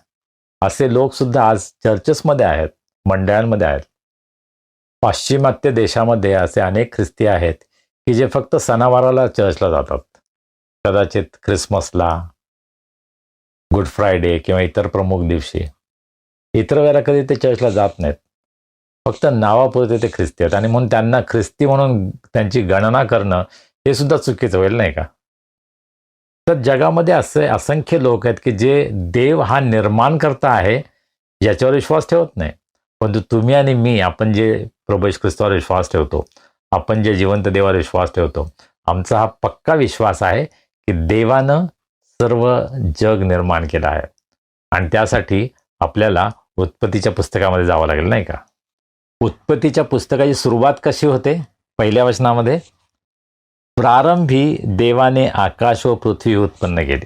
असे लोक सुद्धा आज चर्चेसमध्ये आहेत, मंडळांमध्ये आहेत. पाश्चिमात्य देशामध्ये असे अनेक ख्रिस्ती आहेत की जे फक्त सणावाराला चर्चला जातात. कदाचित ख्रिसमसला, गुड फ्रायडे किंवा इतर प्रमुख दिवशी. इतर वेळेला कधी ते चर्चला जात नाहीत, फक्त नावापुरते ते ख्रिस्ती आहेत आणि म्हणून त्यांना ख्रिस्ती म्हणून त्यांची गणना करणं हे सुद्धा चुकीचं होईल, नाही का? तर जगामध्ये असे असंख्य लोक आहेत की जे देव हा निर्माण करता आहे याच्यावर विश्वास ठेवत नाही. परंतु तुम्ही आणि मी, आपण जे प्रभू येशू ख्रिस्तावर विश्वास ठेवतो, आपण जे जिवंत देवावर विश्वास ठेवतो, आमचा हा पक्का विश्वास आहे की देवानं सर्व जग निर्माण केलं आहे आणि त्यासाठी आपल्याला उत्पत्तीच्या पुस्तकामध्ये जावं लागेल, नाही का? उत्पत्तीच्या पुस्तकाची सुरुवात कशी होते? पहिल्या वचनामध्ये, प्रारंभी देवाने आकाश व पृथ्वी उत्पन्न केली.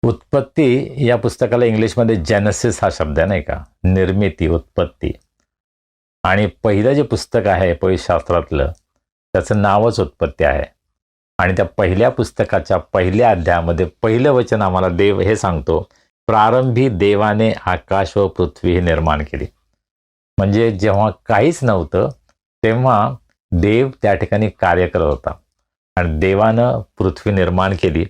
उत्पत्ती या पुस्तकाला इंग्लिशमध्ये जेनेसिस हा शब्द आहे, नाही का? निर्मिती, उत्पत्ती. आणि पहिलं जे पुस्तक आहे पवित्रशास्त्रातलं त्याचं नावच उत्पत्ती आहे. आणि त्या पहिल्या पुस्तकाच्या पहिल्या अध्यायामध्ये पहिलं वचन आम्हाला देव हे सांगतो, प्रारंभी देवाने आकाश व पृथ्वी निर्माण केली. म्हणजे जेव्हा काहीच नव्हतं तेव्हा देव त्या ठिकाणी कार्य करत होता आणि देवानं पृथ्वी निर्माण केली.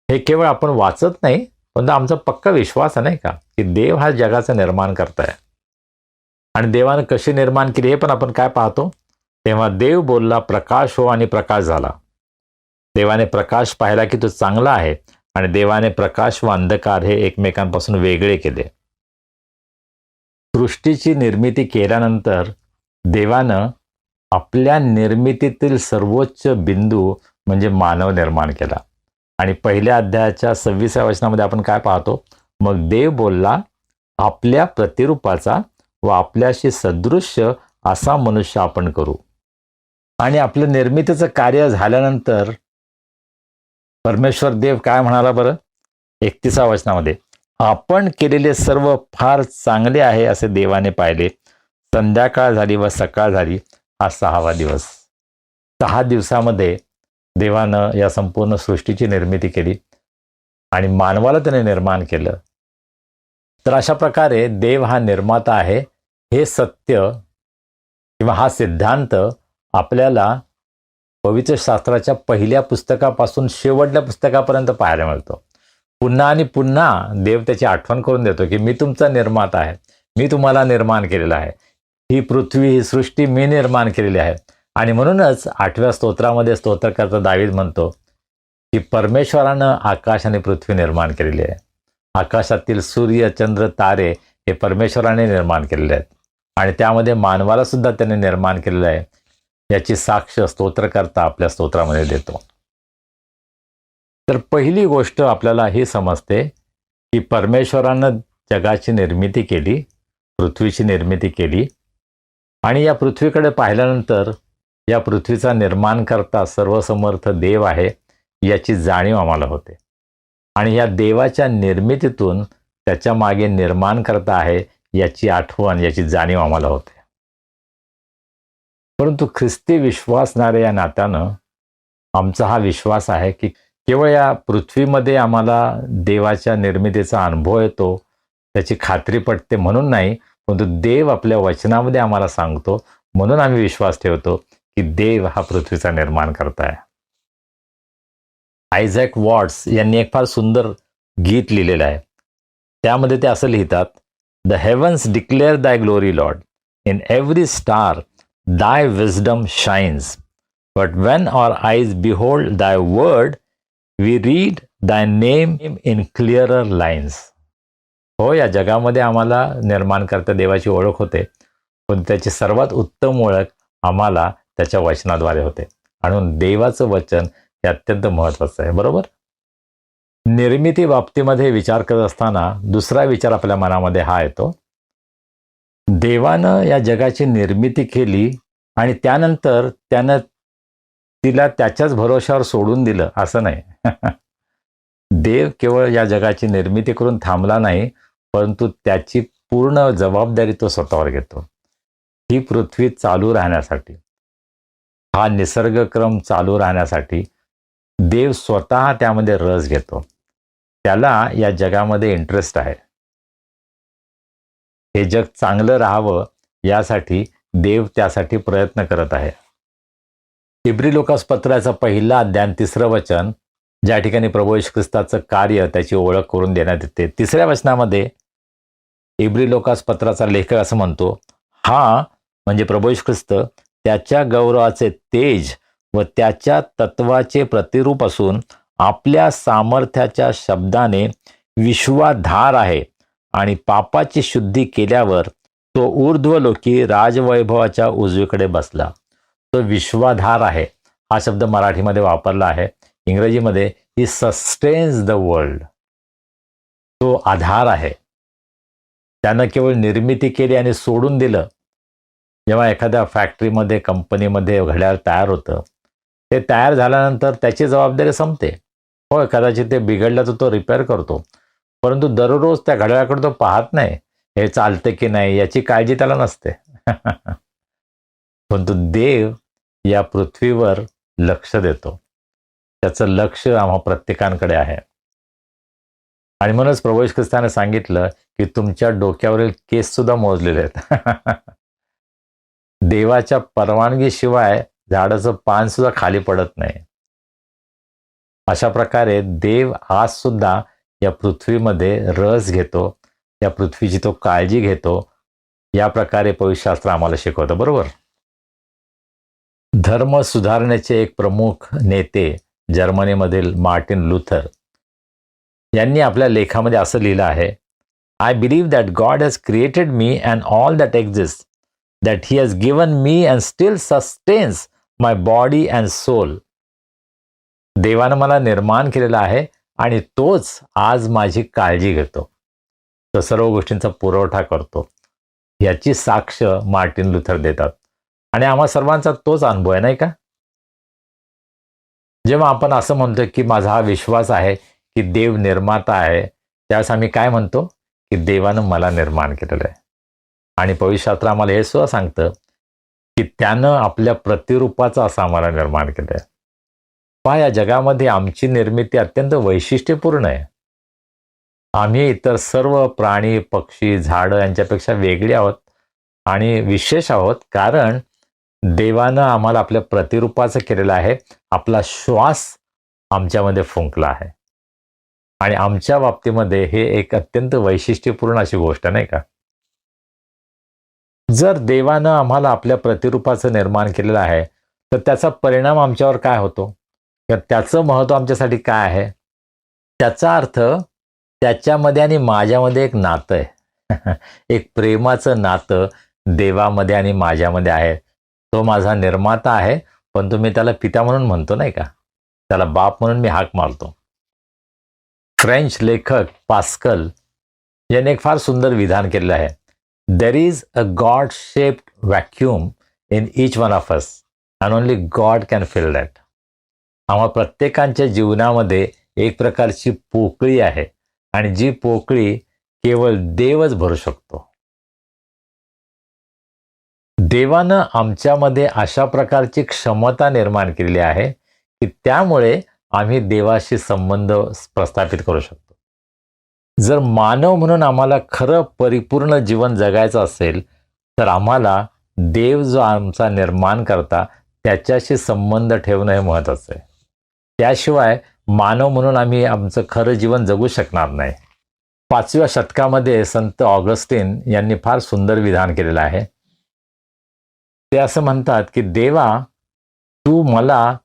हे केवळ आपण वाचत नाही, पण आमचा पक्का विश्वास आहे, नाही का, की देव हा जगाचं निर्माण करताय. आणि देवानं कशी निर्माण केली हे पण आपण काय पाहतो, तेव्हा देव बोलला प्रकाश हो आणि प्रकाश झाला. देवाने प्रकाश पाहिला की तो चांगला आहे आणि देवाने प्रकाश व अंधकार हे एकमेकांपासून वेगळे केले. सृष्टीची निर्मिती केल्यानंतर देवानं आपल्या निर्मितीतील सर्वोच्च बिंदू म्हणजे मानव निर्माण केला. आणि पहिल्या अध्यायाच्या 26व्या वचनामध्ये आपण काय पाहतो? मग देव बोलला, आपल्या प्रतिरूपाचा व आपल्याशी सदृश्य असा मनुष्य आपण करू. आणि आपलं निर्मितीचं कार्य झाल्यानंतर परमेश्वर देव काय म्हणाला बरं? 31व्या वचनामध्ये, आपण केलेले सर्व फार चांगले आहे असे देवाने पाहिले. संध्याकाळ झाली व सकाळ झाली, हा 6वा दिवस. 6 दिवसामध्ये देवानं या संपूर्ण सृष्टीची निर्मिती केली आणि मानवाला त्याने निर्माण केलं. तर अशा प्रकारे देव हा निर्माता आहे, हे सत्य किंवा हा सिद्धांत आपल्याला पवित्र शास्त्राच्या पहिल्या पुस्तकापासून शेवटल्या पुस्तकापर्यंत पाहायला मिळतो. पुन्हा आणि पुन्हा देव त्याची आठवण करून देतो की मी तुमचा निर्माता आहे, मी तुम्हाला निर्माण केलेलं आहे, ही पृथ्वी, ही सृष्टी मी निर्माण केलेली आहे. आणि म्हणूनच 8व्या स्तोत्रामध्ये स्तोत्रकर्ता दावीद म्हणतो की परमेश्वरानं आकाश आणि पृथ्वी निर्माण केलेली आहे. आकाशातील सूर्य, चंद्र, तारे हे परमेश्वराने निर्माण केलेले आहेत आणि त्यामध्ये मानवाला सुद्धा त्याने निर्माण केलेलं आहे, याची साक्ष स्तोत्रकर्ता आपल्या स्तोत्रामध्ये देतो. तर पहिली गोष्ट आपल्याला ही समजते की परमेश्वरानं जगाची निर्मिती केली, पृथ्वीची निर्मिती केली आणि या पृथ्वीकडे पाहिल्यानंतर या पृथ्वीचा निर्माणकर्ता सर्वसमर्थ देव आहे याची जाणीव आम्हाला होते. आणि या देवाच्या निर्मितीतून त्याच्या मागे निर्माणकर्ता आहे याची आठवण, याची जाणीव आम्हाला होते. परंतु ख्रिस्ती विश्वासणाऱ्या या नात्यानं आमचा हा विश्वास आहे की केवळ या पृथ्वीमध्ये आम्हाला देवाच्या निर्मितीचा अनुभव येतो, त्याची खात्री पटते म्हणून नाही, परंतु देव आपल्या वचनामध्ये आम्हाला सांगतो म्हणून आम्ही विश्वास ठेवतो की देव हा पृथ्वीचा निर्माण करता आहे. आयझॅक वॉट्स यांनी एक फार सुंदर गीत लिहिलेलं आहे. त्यामध्ये ते असं लिहितात, the heavens declare thy glory Lord, in every star thy wisdom shines, but when our eyes behold thy word we read thy name in clearer lines. हो, या जगामध्ये आम्हाला निर्माणकर्ता देवाची ओळख होते, पण त्याची सर्वात उत्तम ओळख आम्हाला त्याच्या वचनाद्वारे होते. म्हणून देवाचं वचन हे अत्यंत महत्त्वाचं आहे. बरोबर. निर्मिती बाबतीमध्ये विचार करत असताना दुसरा विचार आपल्या मनामध्ये हा येतो, देवानं या जगाची निर्मिती केली आणि त्यानंतर त्यानं तिला त्याच्याच भरोशावर सोडून दिलं असं नाही. देव केवळ या जगाची निर्मिती करून थांबला नाही, परंतु त्याची पूर्ण जबाबदारी तो स्वतःवर घेतो. ही पृथ्वी चालू राहण्यासाठी, हा निसर्गक्रम चालू राहण्यासाठी देव स्वतः त्यामध्ये रस घेतो. त्याला या जगामध्ये इंटरेस्ट आहे. हे जग चांगलं राहावं यासाठी देव त्यासाठी प्रयत्न करत आहे. इब्री लोकास पत्राचा 1 अध्याय 3 वचन, ज्या ठिकाणी प्रभू येशू ख्रिस्ताचं कार्य, त्याची ओळख करून देण्यात येते. 3ऱ्या वचनामध्ये इब्री लोकास पत्राचा लेखक असं म्हणतो, हा म्हणजे प्रभू येशू ख्रिस्त त्याच्या गौरवाचे तेज व त्याच्या तत्वाचे प्रतिरूप असून आपल्या सामर्थ्याच्या शब्दाने विश्वाधार आहे आणि पापाची शुद्धी केल्यावर तो ऊर्ध्वलोकी राजवैभवाच्या उजवीकडे बसला. तो विश्वाधार आहे हा शब्द मराठीमध्ये वापरला आहे. इंग्रजीमध्ये ही सस्टेन्स द वर्ल्ड. तो आधार आहे. त्यानं केवळ निर्मिती केली आणि सोडून दिलं. जेव्हा एखाद्या फॅक्टरीमध्ये, कंपनीमध्ये घड्याळ तयार होतं, ते तयार झाल्यानंतर त्याची जबाबदारी संपते. होय, कदाचित ते बिघडलं तर तो रिपेअर करतो, परंतु दररोज त्या घड्याळाकडे तो पाहत नाही, हे चालते की नाही याची काळजी त्याला नसते. परंतु देव या पृथ्वीवर लक्ष देतो. त्याचं लक्ष आम्हा प्रत्येकांकडे आहे. आणि म्हणूनच प्रभू येशू ख्रिस्ताने सांगितलं की तुमच्या डोक्यावरील केस सुद्धा मोजलेले आहेत. देवाच्या परवानगीशिवाय झाडाचं पान सुद्धा खाली पडत नाही. अशा प्रकारे देव आज सुद्धा या पृथ्वीमध्ये रस घेतो, या पृथ्वीची तो काळजी घेतो. या प्रकारे पवित्र शास्त्र आम्हाला शिकवतं. बरोबर. धर्म सुधारण्याचे एक प्रमुख नेते जर्मनीमधील मार्टिन लुथर यांनी आपल्या लेखामध्ये असं लिहिलं आहे, I believe that God has created me and all that exist, that he has given me and still sustains my body and soul. देवानं मला निर्माण केलेला आहे आणि तोच आज माझी काळजी घेतो, तो सर्व गोष्टींचा पुरवठा करतो, याची साक्ष मार्टिन लुथर देतात. आणि आम्हा सर्वांचा तोच अनुभव आहे, नाही का? जेव्हा आपण असं म्हणतो की माझा हा विश्वास आहे की देव निर्माता आहे, त्यावेळेस आम्ही काय म्हणतो की देवानं मला निर्माण केलेलं आहे. आणि पवित्र शास्त्र आम्हाला हे सुद्धा सांगतं की त्यानं आपल्या प्रतिरूपाचं असं आम्हाला निर्माण केलं आहे. पहा, या जगामध्ये आमची निर्मिती अत्यंत वैशिष्ट्यपूर्ण आहे. आम्ही इतर सर्व प्राणी, पक्षी, झाडं यांच्यापेक्षा वेगळी आहोत आणि विशेष आहोत, कारण देवानं आम्हाला आपल्या प्रतिरूपाचं केलेलं आहे. आपला श्वास आमच्यामध्ये फुंकला आहे आणि आमच्या बाबतीमध्ये हे एक अत्यंत वैशिष्ट्यपूर्ण अशी गोष्ट, नाही का? जर देवानं आम्हाला आपल्या प्रतिरूपाचं निर्माण केलेलं आहे, तर त्याचा परिणाम आमच्यावर काय होतो, तर त्याचं महत्त्व आमच्यासाठी काय आहे? त्याचा अर्थ त्याच्यामध्ये आणि माझ्यामध्ये एक नातं आहे. एक प्रेमाचं नातं देवामध्ये आणि माझ्यामध्ये आहे. तो माझा निर्माता आहे, पण मी त्याला पिता म्हणून म्हणतो, नाही का? त्याला बाप म्हणून मी हाक मारतो. फ्रेंच लेखक पास्कल याने एक फार सुंदर विधान केलेलं आहे. There is a God shaped vacuum in each one of us and only God can fill that. आम्हा प्रत्येकांच्या जीवनामध्ये एक प्रकारची पोकळी आहे आणि जी पोकळी केवळ देवच भरू शकतो. देवानं आमच्यामध्ये अशा प्रकारची क्षमता निर्माण केलेली आहे की त्यामुळे आम्ही देवाशी संबंध प्रस्थापित करू शकतो. जर मानव म्हणून आम्हाला खरं परिपूर्ण जीवन जगायचं असेल, तर आम्हाला देव जो आमचा निर्माण करता त्याच्याशी संबंध ठेवणं हे महत्त्वाचं आहे. त्याशिवाय मानव म्हणून आम्ही आमचं खरं जीवन जगू शकणार नाही. 5व्या शतकामध्ये संत ऑगस्टिन यांनी फार सुंदर विधान केलेलं आहे. ते असं म्हणतात की देवा, तू मला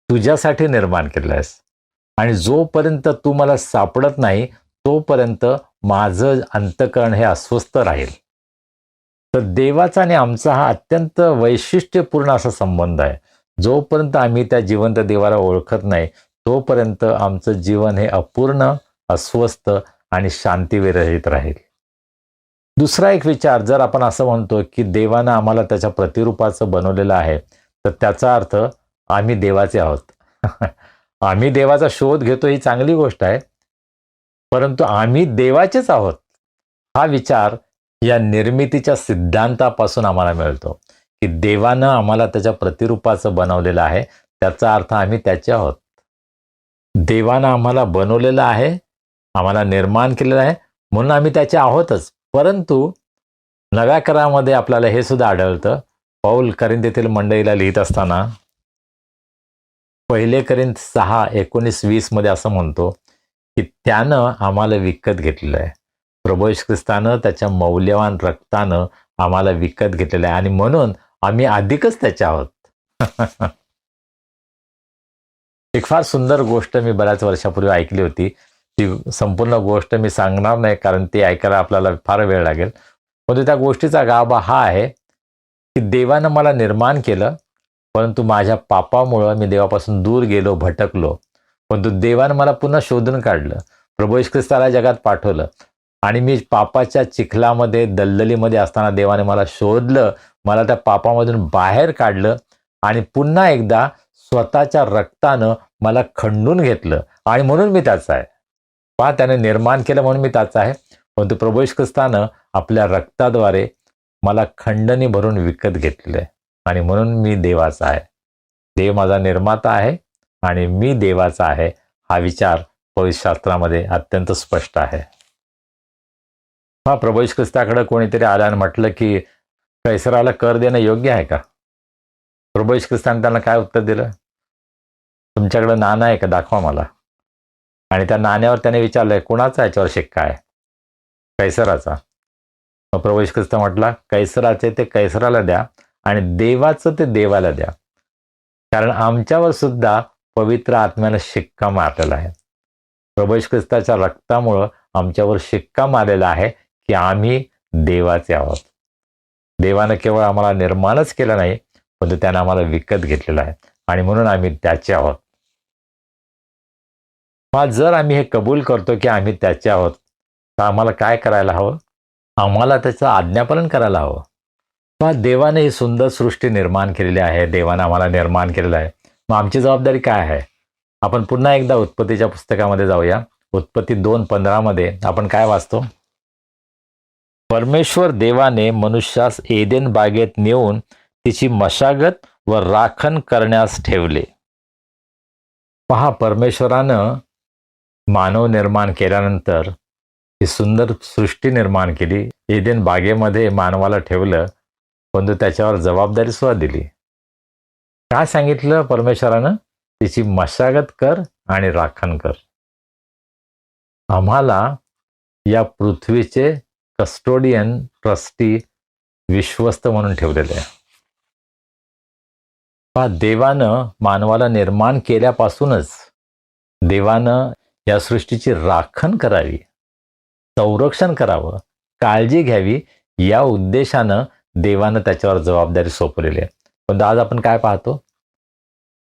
तुझ्यासाठी निर्माण केलं आहेस आणि जोपर्यंत तू मला सापडत नाही तोपर्यंत माझं अंतःकरण हे अस्वस्थ राहील. तर देवाचा आणि आमचा हा अत्यंत वैशिष्ट्यपूर्ण असा संबंध आहे. जोपर्यंत आम्ही त्या जिवंत देवाला ओळखत नाही तोपर्यंत आमचं जीवन हे अपूर्ण, अस्वस्थ आणि शांतीविरहित राहील. दुसरा एक विचार, जर आपण असं म्हणतो की देवानं आम्हाला त्याच्या प्रतिरूपाचं बनवलेलं आहे, तर त्याचा अर्थ आम्ही देवाचे आहोत. आम्ही देवाचा शोध घेतो ही चांगली गोष्ट आहे, परंतु आम्ही देवाचेच आहोत हा विचार या निर्मितीच्या सिद्धांतापासून आम्हाला मिळतो की देवानं आम्हाला त्याच्या प्रतिरूपाचं बनवलेलं आहे, त्याचा अर्थ आम्ही त्याचे आहोत. देवानं आम्हाला बनवलेलं आहे, आम्हाला निर्माण केलेलं आहे, म्हणून आम्ही त्याचे आहोतच. परंतु नव्या करारामध्ये आपल्याला हे सुद्धा आढळतं. पौल करिंथीतील मंडळीला लिहित असताना 1 करिंथ 6:19-20 मध्ये असं म्हणतो की त्यानं आम्हाला विकत घेतलेलं आहे. प्रभू येशू ख्रिस्तानं त्याच्या मौल्यवान रक्तानं आम्हाला विकत घेतलेलं आहे आणि म्हणून आम्ही अधिकच त्याचे आहोत. एक फार सुंदर गोष्ट मी बऱ्याच वर्षापूर्वी ऐकली होती. ती संपूर्ण गोष्ट मी सांगणार नाही, कारण ती ऐकायला आपल्याला फार वेळ लागेल. परंतु त्या गोष्टीचा गाभा हा आहे की देवानं मला निर्माण केलं, परंतु माझ्या पापामुळं मी देवापासून दूर गेलो, भटकलो. परंतु देवानं मला पुन्हा शोधून काढलं, प्रभू येशू ख्रिस्ताला जगात पाठवलं आणि मी पापाच्या चिखलामध्ये, दलदलीमध्ये असताना देवाने मला शोधलं, मला त्या पापामधून बाहेर काढलं आणि पुन्हा एकदा स्वतःच्या रक्तानं मला खंडून घेतलं आणि म्हणून मी त्याचा आहे. पहा, त्याने निर्माण केलं म्हणून मी त्याचा आहे, परंतु प्रभू येशू ख्रिस्तानं आपल्या रक्ताद्वारे मला खंडणी भरून विकत घेतलेलं आहे आणि म्हणून मी देवाचा आहे. देव माझा निर्माता आहे आणि मी देवाचा आहे हा विचार पवित्र शास्त्रामध्ये अत्यंत स्पष्ट आहे. प्रभू येशू ख्रिस्ताकडे कोणीतरी आलं आणि म्हटलं की कैसराला कर देणं योग्य आहे का? प्रभू येशू ख्रिस्ताने त्यांना काय उत्तर दिलं? तुमच्याकडे नाणं आहे का, दाखवा मला. आणि त्या नाण्यावर त्याने विचारलंय, कुणाचा याच्यावर शिक्का आहे? कैसराचा. मग प्रभू येशू ख्रिस्त म्हटला, कैसराचे ते कैसराला द्या आणि देवाचं ते देवाला द्या, कारण आमच्यावर सुद्धा पवित्र आत्म्यानं शिक्का मारलेला आहे. प्रभू येशू ख्रिस्ताच्या रक्तामुळं आमच्यावर शिक्का मारलेला आहे की आम्ही देवाचे आहोत. देवानं केवळ आम्हाला निर्माणच केलं नाही, परंतु त्यानं आम्हाला विकत घेतलेलं आहे आणि म्हणून आम्ही त्याचे आहोत. मग जर आम्ही हे कबूल करतो की आम्ही त्याचे आहोत, तर आम्हाला काय करायला हवं? आम्हाला त्याचं आज्ञापालन करायला हवं. पहा, देवाने ही सुंदर सृष्टी निर्माण केलेली आहे. देवाने आम्हाला निर्माण केलेलं आहे. मग आमची जबाबदारी काय आहे? आपण पुन्हा एकदा उत्पत्तीच्या पुस्तकामध्ये जाऊया. उत्पत्ती 2:15 मध्ये आपण काय वाचतो? परमेश्वर देवाने मनुष्यास एदेन बागेत नेऊन तिची मशागत व राखण करण्यास ठेवले. पहा, परमेश्वरानं मानव निर्माण केल्यानंतर ही सुंदर सृष्टी निर्माण केली. एदेन बागेमध्ये मानवाला ठेवलं, परंतु त्याच्यावर जबाबदारी सुद्धा दिली. काय सांगितलं परमेश्वरानं? तिची मशागत कर आणि राखण कर. आम्हाला या पृथ्वीचे कस्टोडियन, ट्रस्टी, विश्वस्त म्हणून ठेवलेले आहे. पहा, देवानं मानवाला निर्माण केल्यापासूनच देवानं या सृष्टीची राखण करावी, संरक्षण करावं, काळजी घ्यावी, या उद्देशानं देवानं त्याच्यावर जबाबदारी सोपवलेली आहे. पण आज आपण काय पाहतो?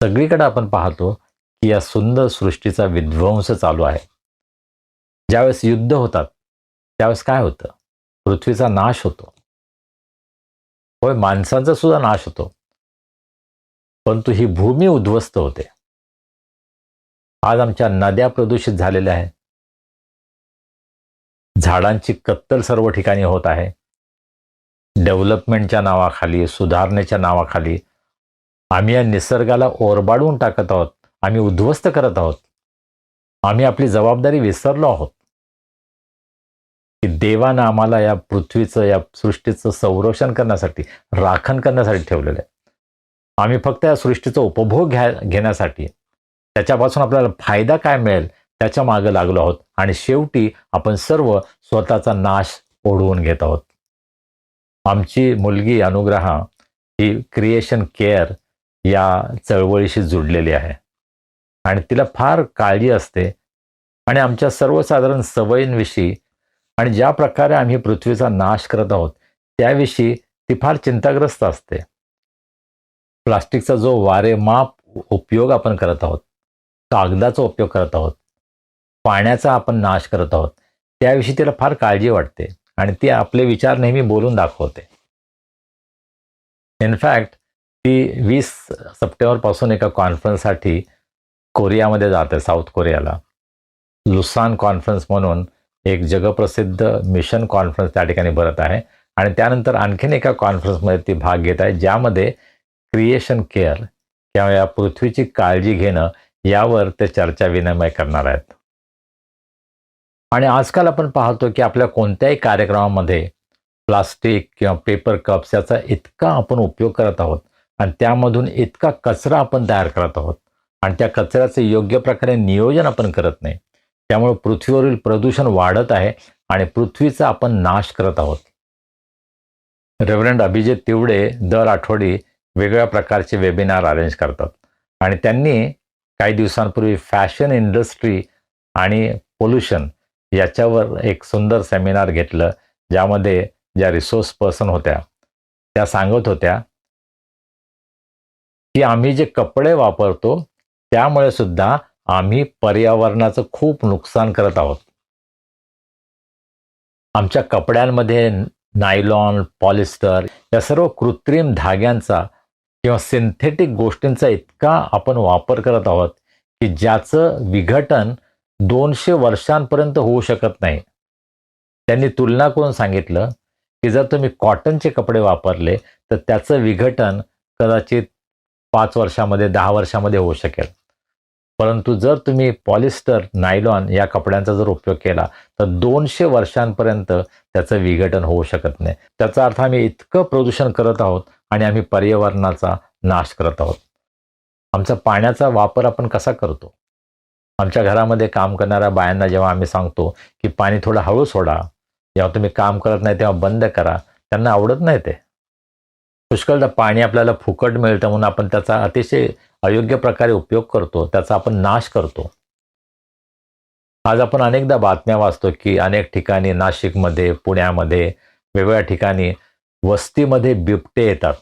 सगळीकडे आपण पाहतो की या सुंदर सृष्टीचा विध्वंस चालू आहे. ज्यावेळेस युद्ध होतात त्यावेळेस काय होतं? पृथ्वीचा नाश होतो. होय, माणसांचा सुद्धा नाश होतो, परंतु ही भूमी उद्ध्वस्त होते. आज आमच्या नद्या प्रदूषित झालेल्या आहेत. झाडांची कत्तल सर्व ठिकाणी होत आहे. डेव्हलपमेंटच्या नावाखाली, सुधारणेच्या नावाखाली आम्ही या निसर्गाला ओरबाडून टाकत आहोत. आम्ही उद्ध्वस्त करत आहोत. आम्ही आपली जबाबदारी विसरलो आहोत की देवानं आम्हाला या पृथ्वीचं, या सृष्टीचं संरक्षण करण्यासाठी, राखण करण्यासाठी ठेवलेलं आहे. आम्ही फक्त या सृष्टीचा उपभोग घेण्यासाठी, त्याच्यापासून आपल्याला फायदा काय मिळेल त्याच्या मागे लागलो आहोत. आणि शेवटी आपण सर्व स्वतःचा नाश ओढवून घेत आहोत. आमची मुलगी अनुग्रहा ही क्रिएशन केअर या चळवळीशी जुडलेली आहे आणि तिला फार काळजी असते. आणि आमच्या सर्वसाधारण सवयींविषयी आणि ज्या प्रकारे आम्ही पृथ्वीचा नाश करत आहोत त्याविषयी ती फार चिंताग्रस्त असते. प्लास्टिकचा जो वारेमाप उपयोग आपण करत आहोत, कागदाचा उपयोग करत आहोत, पाण्याचा आपण नाश करत आहोत, त्याविषयी तिला फार काळजी वाटते आणि ती आपले विचार नेहमी बोलून दाखवते. इनफॅक्ट ती 20 सप्टेंबरपासून एका कॉन्फरन्ससाठी कोरियामध्ये जाते, साऊथ कोरियाला. लुसान कॉन्फरन्स म्हणून एक जगप्रसिद्ध मिशन कॉन्फरन्स त्या ठिकाणी भरत आहे. आणि त्यानंतर आणखीन एका कॉन्फरन्समध्ये ती भाग घेत आहे, ज्यामध्ये क्रिएशन केअर किंवा या पृथ्वीची काळजी घेणं यावर ते चर्चा विनिमय करणार आहेत. आणि आजकाल आपण पाहतो की आपल्या कोणत्याही कार्यक्रमामध्ये प्लास्टिक किंवा पेपर कप्स याचा इतका आपण उपयोग करत आहोत आणि त्यामधून इतका कचरा आपण तयार करत आहोत आणि त्या कचऱ्याचे योग्य प्रकारे नियोजन आपण करत नाही. त्यामुळे पृथ्वीवरील प्रदूषण वाढत आहे आणि पृथ्वीचा आपण नाश करत आहोत. रेव्हरंड अभिजित तिवडे दर आठवडी वेगवेगळ्या प्रकारचे वेबिनार अरेंज करतात आणि त्यांनी काही दिवसांपूर्वी फॅशन इंडस्ट्री आणि पोल्युशन याच्यावर एक सुंदर सेमिनार घेतलं, ज्यामध्ये ज्या रिसोर्स पर्सन होत्या त्या सांगत होत्या की आम्ही जे कपडे वापरतो त्यामुळे सुद्धा आम्ही पर्यावरणाचं खूप नुकसान करत आहोत. आमच्या कपड्यांमध्ये नायलॉन, पॉलिस्टर या सर्व कृत्रिम धाग्यांचा किंवा सिंथेटिक गोष्टींचा इतका आपण वापर करत आहोत की ज्याचं विघटन 200 वर्षांपर्यंत होऊ शकत नाही. त्यांनी तुलना करून सांगितलं की जर तुम्ही कॉटनचे कपडे वापरले तर त्याचं विघटन कदाचित 5 वर्षामध्ये, 10 वर्षामध्ये होऊ शकेल. परंतु जर तुम्ही पॉलिस्टर, नायलॉन या कपड्यांचा जर उपयोग केला तर 200 वर्षांपर्यंत त्याचं विघटन होऊ शकत नाही. त्याचा अर्थ आम्ही इतकं प्रदूषण करत आहोत आणि आम्ही पर्यावरणाचा नाश करत आहोत. आमचा पाण्याचा वापर आपण कसा करतो? आमच्या घरामध्ये काम करणाऱ्या बायांना जेव्हा आम्ही सांगतो की पाणी थोडं हळू सोडा, जेव्हा तुम्ही काम करत नाही तेव्हा बंद करा, त्यांना आवडत नाही ते. पुष्कळदा पाणी आपल्याला फुकट मिळतं म्हणून आपण त्याचा अतिशय अयोग्य प्रकारे उपयोग करतो, त्याचा आपण नाश करतो. आज आपण अनेकदा बातम्या वाचतो की अनेक ठिकाणी, नाशिकमध्ये, पुण्यामध्ये, वेगवेगळ्या ठिकाणी वस्तीमध्ये बिबटे येतात.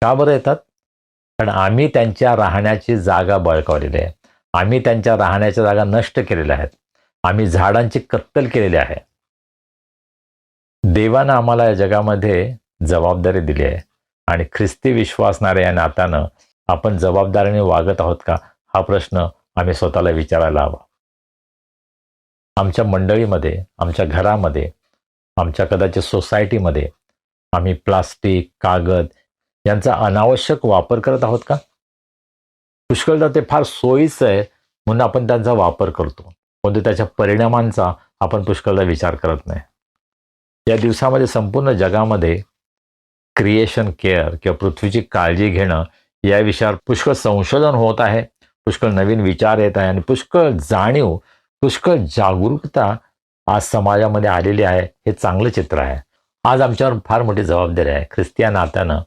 का बरं येतात? कारण आम्ही त्यांच्या राहण्याची जागा बळकावलेली आहे. आम्ही त्यांच्या राहण्याच्या जागा नष्ट केलेल्या आहेत. आम्ही झाडांची कत्तल केलेली आहे. देवानं आम्हाला या जगामध्ये जबाबदारी दिली आहे आणि ख्रिस्ती विश्वासणाऱ्या या नात्यानं आपण जबाबदारीने वागत आहोत का, हा प्रश्न आम्ही स्वतःला विचारायला हवा. आमच्या मंडळीमध्ये, आमच्या घरामध्ये, आमच्या कदाचित सोसायटीमध्ये आम्ही प्लास्टिक, कागद यांचा अनावश्यक वापर करत आहोत का? पुष्कळदा ते फार सोयीचं आहे म्हणून आपण त्यांचा वापर करतो, परंतु त्याच्या परिणामांचा आपण पुष्कळदा विचार करत नाही. या दिवसामध्ये संपूर्ण जगामध्ये क्रिएशन केअर किंवा पृथ्वीची काळजी घेणं या विषयावर पुष्कळ संशोधन होत आहे, पुष्कळ नवीन विचार येत आहे आणि पुष्कळ जाणीव, पुष्कळ जागरूकता आज समाजामध्ये आलेली आहे. हे चांगलं चित्र आहे. आज आमच्यावर फार मोठी जबाबदारी आहे. ख्रिस्ती नात्यानं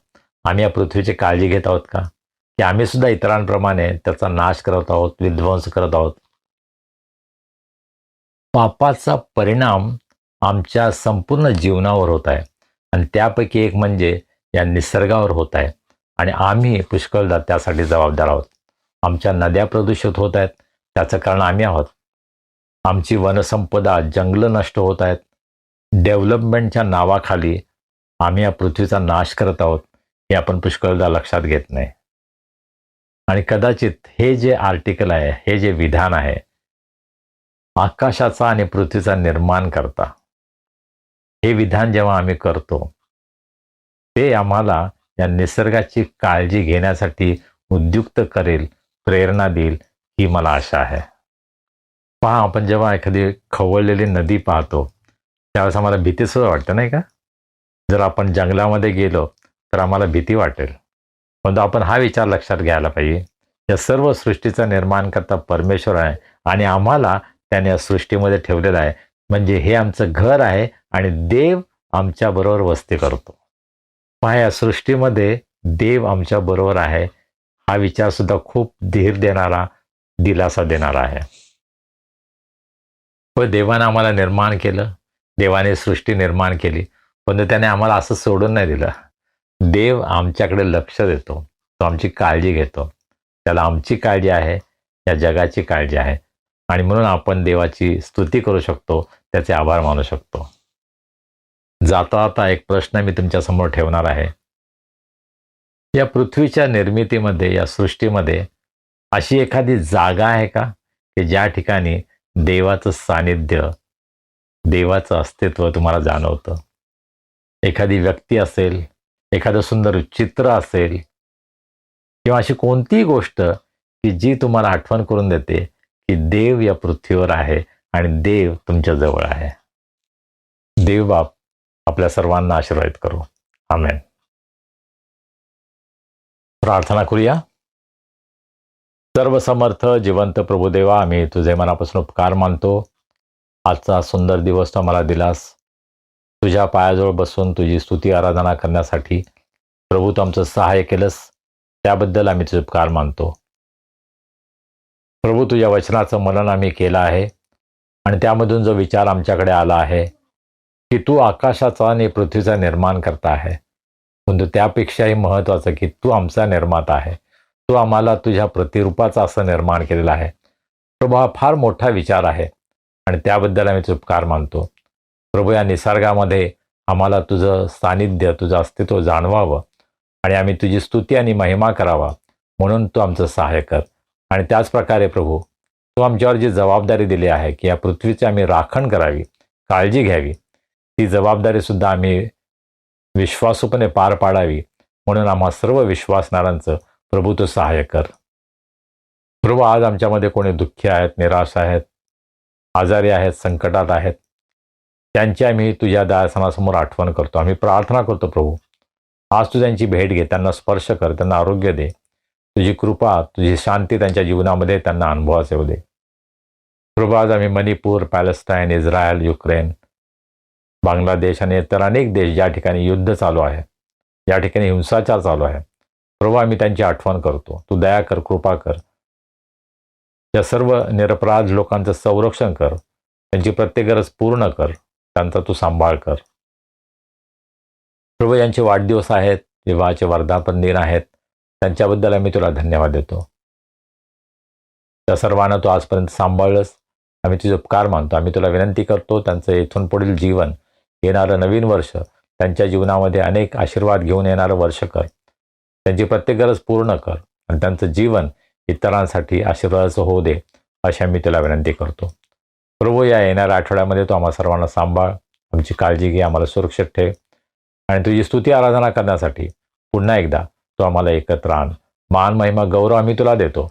आम्ही या पृथ्वीची काळजी घेत आहोत का, की आम्ही सुद्धा इतरांप्रमाणे त्याचा नाश करत आहोत, विध्वंस करत आहोत? पापाचा परिणाम आमच्या संपूर्ण जीवनावर होत आहे आणि त्यापैकी एक म्हणजे या निसर्गावर होत आहे आणि आम्ही पुष्कळदा त्यासाठी जबाबदार आहोत. आमच्या नद्या प्रदूषित होत आहेत, त्याचं कारण आम्ही आहोत. आमची वनसंपदा, जंगलं नष्ट होत आहेत. डेव्हलपमेंटच्या नावाखाली आम्ही या पृथ्वीचा नाश करत आहोत, हे आपण पुष्कळदा लक्षात घेत नाही. आणि कदाचित हे जे आर्टिकल आहे, हे जे विधान आहे, आकाशाचा आणि पृथ्वीचा निर्माण करता, हे विधान जेव्हा आम्ही करतो ते आम्हाला या निसर्गाची काळजी घेण्यासाठी उद्युक्त करेल, प्रेरणा देईल, ही मला आशा आहे. पहा, आपण जेव्हा एखादी खवळलेली नदी पाहतो त्यावेळेस आम्हाला भीतीसुद्धा वाटतं, नाही का? जर आपण जंगलामध्ये गेलो तर आम्हाला भीती वाटेल, परंतु आपण हा विचार लक्षात घ्यायला पाहिजे, या सर्व सृष्टीचा निर्माण करता परमेश्वर आहे आणि आम्हाला त्याने या सृष्टीमध्ये ठेवलेलं आहे, म्हणजे हे आमचं घर आहे आणि देव आमच्याबरोबर वस्ती करतो. पहा, या सृष्टीमध्ये देव आमच्याबरोबर आहे, हा विचार सुद्धा खूप धीर देणारा, दिलासा देणारा आहे. पण देवानं आम्हाला निर्माण केलं, देवाने सृष्टी निर्माण केली, पण त्याने आम्हाला असं सोडून नाही दिलं. देव आमच्याकडे लक्ष देतो, तो आमची काळजी घेतो. त्याला आमची काळजी आहे, या जगाची काळजी आहे आणि म्हणून आपण देवाची स्तुती करू शकतो, त्याचे आभार मानू शकतो. जाता आता एक प्रश्न मी तुमच्यासमोर ठेवणार आहे. या पृथ्वीच्या निर्मितीमध्ये, या सृष्टीमध्ये अशी एखादी जागा आहे का की ज्या ठिकाणी देवाचं सानिध्य, देवाचं अस्तित्व तुम्हाला जाणवतं? एखादी व्यक्ती असेल, एखादं सुंदर चित्र असेल किंवा अशी कोणतीही गोष्ट की जी तुम्हाला आठवण करून देते की देव या पृथ्वीवर आहे आणि देव तुमच्या जवळ आहे. देव बाप आपल्या सर्वांना आशीर्वादित करू. आमेन. प्रार्थना करूया. सर्वसमर्थ जिवंत प्रभुदेवा, आम्ही तुझे मनापासून उपकार मानतो. आजचा सुंदर दिवस तू आम्हाला दिलास, तुझ्या पायाजवळ बसून तुझी स्तुती आराधना करण्यासाठी. प्रभू, तू आमचं सहाय्य केलंस, त्याबद्दल आम्ही तुझे उपकार मानतो. प्रभू, तुझ्या वचनाचं मनन आम्ही केलं आहे आणि त्यामधून जो विचार आमच्याकडे आला आहे की तू आकाशाचा आणि पृथ्वीचा निर्माण करता आहे, परंतु त्यापेक्षाही महत्त्वाचं की तू आमचा निर्माता आहे. तू आम्हाला तुझ्या प्रतिरूपाचा असं निर्माण केलेलं आहे. प्रभू, हा फार मोठा विचार आहे आणि त्याबद्दल आम्ही तुझे उपकार मानतो. प्रभू, या निसर्गामध्ये आम्हाला तुझं सानिध्य, तुझं अस्तित्व जाणवावं आणि आम्ही तुझी स्तुती आणि महिमा करावा, म्हणून तू आमचं सहाय्य कर. आणि त्याच प्रकारे प्रभू, तू आमच्यावर जी जबाबदारी दिली आहे की या पृथ्वीची आम्ही राखण करावी, काळजी घ्यावी, ती जबाबदारीसुद्धा आम्ही विश्वासूपणे पार पाडावी, म्हणून आम्हा सर्व विश्वासणाऱ्यांचं प्रभू तू सहाय्य कर. प्रभू, आज आमच्यामध्ये कोणी दुःखी आहेत, निराश आहेत, आजारी आहेत, संकटात आहेत, त्यांची आम्ही तुझ्या दयासनासमोर आठवण करतो. आम्ही प्रार्थना करतो प्रभू, आज तू त्यांची भेट घे, त्यांना स्पर्श कर, त्यांना आरोग्य दे. तुझी कृपा, तुझी शांती त्यांच्या जीवनामध्ये त्यांना अनुभवास येऊ दे. प्रभू, आज आम्ही Manipur, Palestine, Israel, Ukraine, Bangladesh आणि इतर अनेक देश ज्या ठिकाणी युद्ध चालू आहे, या ठिकाणी हिंसाचार चालू आहे, प्रभू आम्ही त्यांची आठवण करतो. तू दया कर, कृपा कर. या सर्व निरपराध लोकांचं संरक्षण कर, त्यांची प्रत्येक गरज पूर्ण कर, त्यांचा तू सांभाळ कर. प्रभू, यांचे वाढदिवस आहेत, विवाहाचे वर्धापन दिन आहेत, त्यांच्याबद्दल आम्ही तुला धन्यवाद देतो. त्या सर्वांना तू आजपर्यंत सांभाळलंस. आम्ही तुझे उपकार मानतो. आम्ही तुला विनंती करतो, त्यांचं इथून पुढील जीवन, येणारं नवीन वर्ष त्यांच्या जीवनामध्ये अनेक आशीर्वाद घेऊन येणारं वर्ष कर. त्यांची प्रत्येक गरज पूर्ण कर आणि त्यांचं जीवन इतरांसाठी आशीर्वादाचं होऊ दे, अशी आम्ही तुला विनंती करतो. प्रभू, या येणाऱ्या आठवड्यामध्ये तू आम्हा सर्वांना सांभाळ, आमची काळजी घे, आम्हाला सुरक्षित ठेव आणि तुझी स्तुती आराधना करण्यासाठी पुन्हा एकदा तू आम्हाला एकत्र आण. मान, महिमा, गौरव आम्ही तुला देतो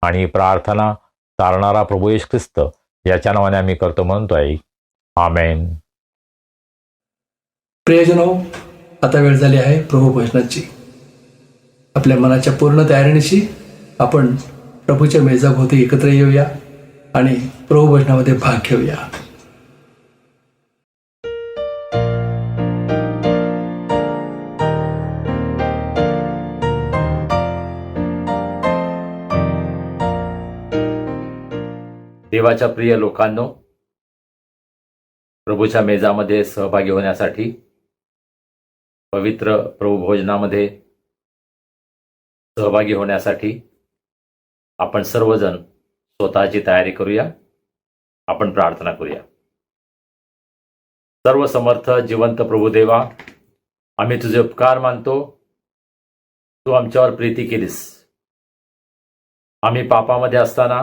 आणि ही प्रार्थना तारणारा प्रभू येशू ख्रिस्त याच्या नावाने आम्ही करतो म्हणतोय, आमेन. प्रियजनो, आता वेळ झाली आहे प्रभू भोजनाची. आपल्या मनाच्या पूर्ण तयारीनिशी आपण प्रभूच्या मेजाभोवती एकत्र येऊया आणि प्रभू भोजनामध्ये भाग घेऊया. देवाच्या प्रिय लोकांनो, प्रभूच्या मेजामध्ये सहभागी होण्यासाठी, पवित्र प्रभू भोजनामध्ये सहभागी होण्यासाठी आपण सर्वजण स्वतःची तयारी करूया. आपण प्रार्थना करूया. सर्व समर्थ जिवंत प्रभू देवा, आम्ही तुझे उपकार मानतो. तू आमच्यावर प्रीती केलीस. आम्ही पापामध्ये असताना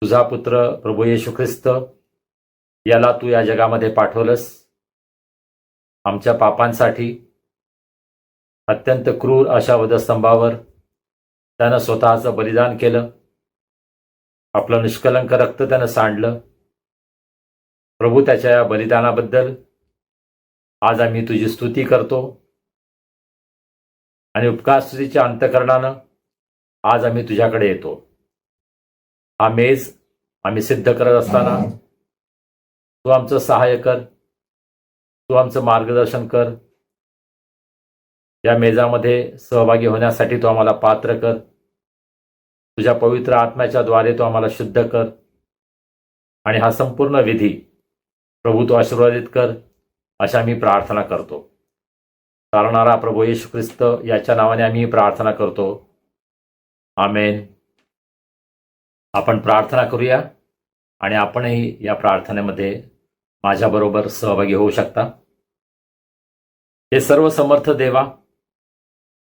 तुझा पुत्र प्रभू येशू ख्रिस्त याला तू या जगामध्ये पाठवलंस. आमच्या पापांसाठी अत्यंत क्रूर अशा वधस्तंभावर त्यानं स्वतःचं बलिदान केलं. आपलं निष्कलंक रक्त त्यानं सांडलं. प्रभू, त्याच्या या बलिदानाबद्दल आज आम्ही तुझी स्तुती करतो आणि उपकारस्तुतीच्या अंतःकरणानं आज आम्ही तुझ्याकडे येतो. हा मेज आम्ही सिद्ध करत असताना तू आमचं सहाय्य कर, तू आमचं मार्गदर्शन कर. या मेजामध्ये सहभागी होण्यासाठी तू आम्हाला पात्र कर. तुझ्या पवित्र आत्म्याच्या द्वारे तू आम्हाला शुद्ध कर आणि हा संपूर्ण विधी प्रभू तू आशीर्वादित कर, अशा आम्ही प्रार्थना करतो. तारणारा प्रभू येशू ख्रिस्त याच्या नावाने आम्ही प्रार्थना करतो, आमेन. आपण प्रार्थना करूया आणि आपणही या प्रार्थनेमध्ये माझ्याबरोबर सहभागी होऊ शकता. हे सर्व समर्थ देवा,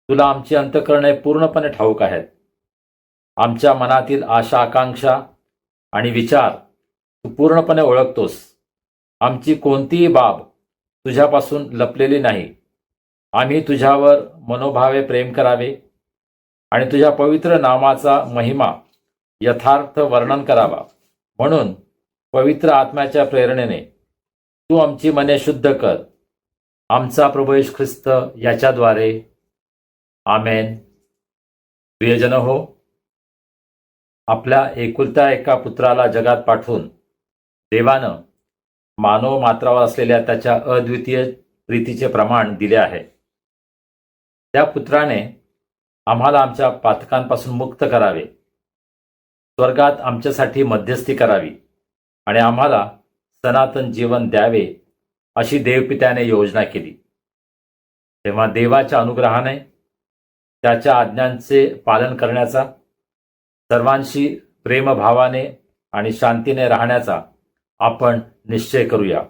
तुला आमची अंतःकरणे पूर्णपणे ठाऊक आहेत. आमच्या मनातील आशा, आकांक्षा आणि विचार तू पूर्णपणे ओळखतोस. आमची कोणतीही बाब तुझ्यापासून लपलेली नाही. आम्ही तुझ्यावर मनोभावे प्रेम करावे आणि तुझ्या पवित्र नामाचा महिमा यथार्थ वर्णन करावा, म्हणून पवित्र आत्म्याच्या प्रेरणेने तू आमची मने शुद्ध कर. आमचा प्रभू येशू ख्रिस्त याच्याद्वारे, आमेन. प्रियजन हो, आपल्या एकुलत्या एका पुत्राला जगात पाठवून देवानं मानव मात्रावर असलेल्या त्याच्या अद्वितीय प्रीतीचे प्रमाण दिले आहे. त्या पुत्राने आम्हाला आमच्या पातकांपासून मुक्त करावे, स्वर्गात आमच्यासाठी मध्यस्थी करावी आणि आम्हाला सनातन जीवन द्यावे, अशी देवपित्याने योजना केली. तेव्हा देवाच्या अनुग्रहाने त्याच्या आज्ञांचे पालन करण्याचा, सर्वांशी प्रेमभावाने आणि शांतीने राहण्याचा आपण निश्चय करूया.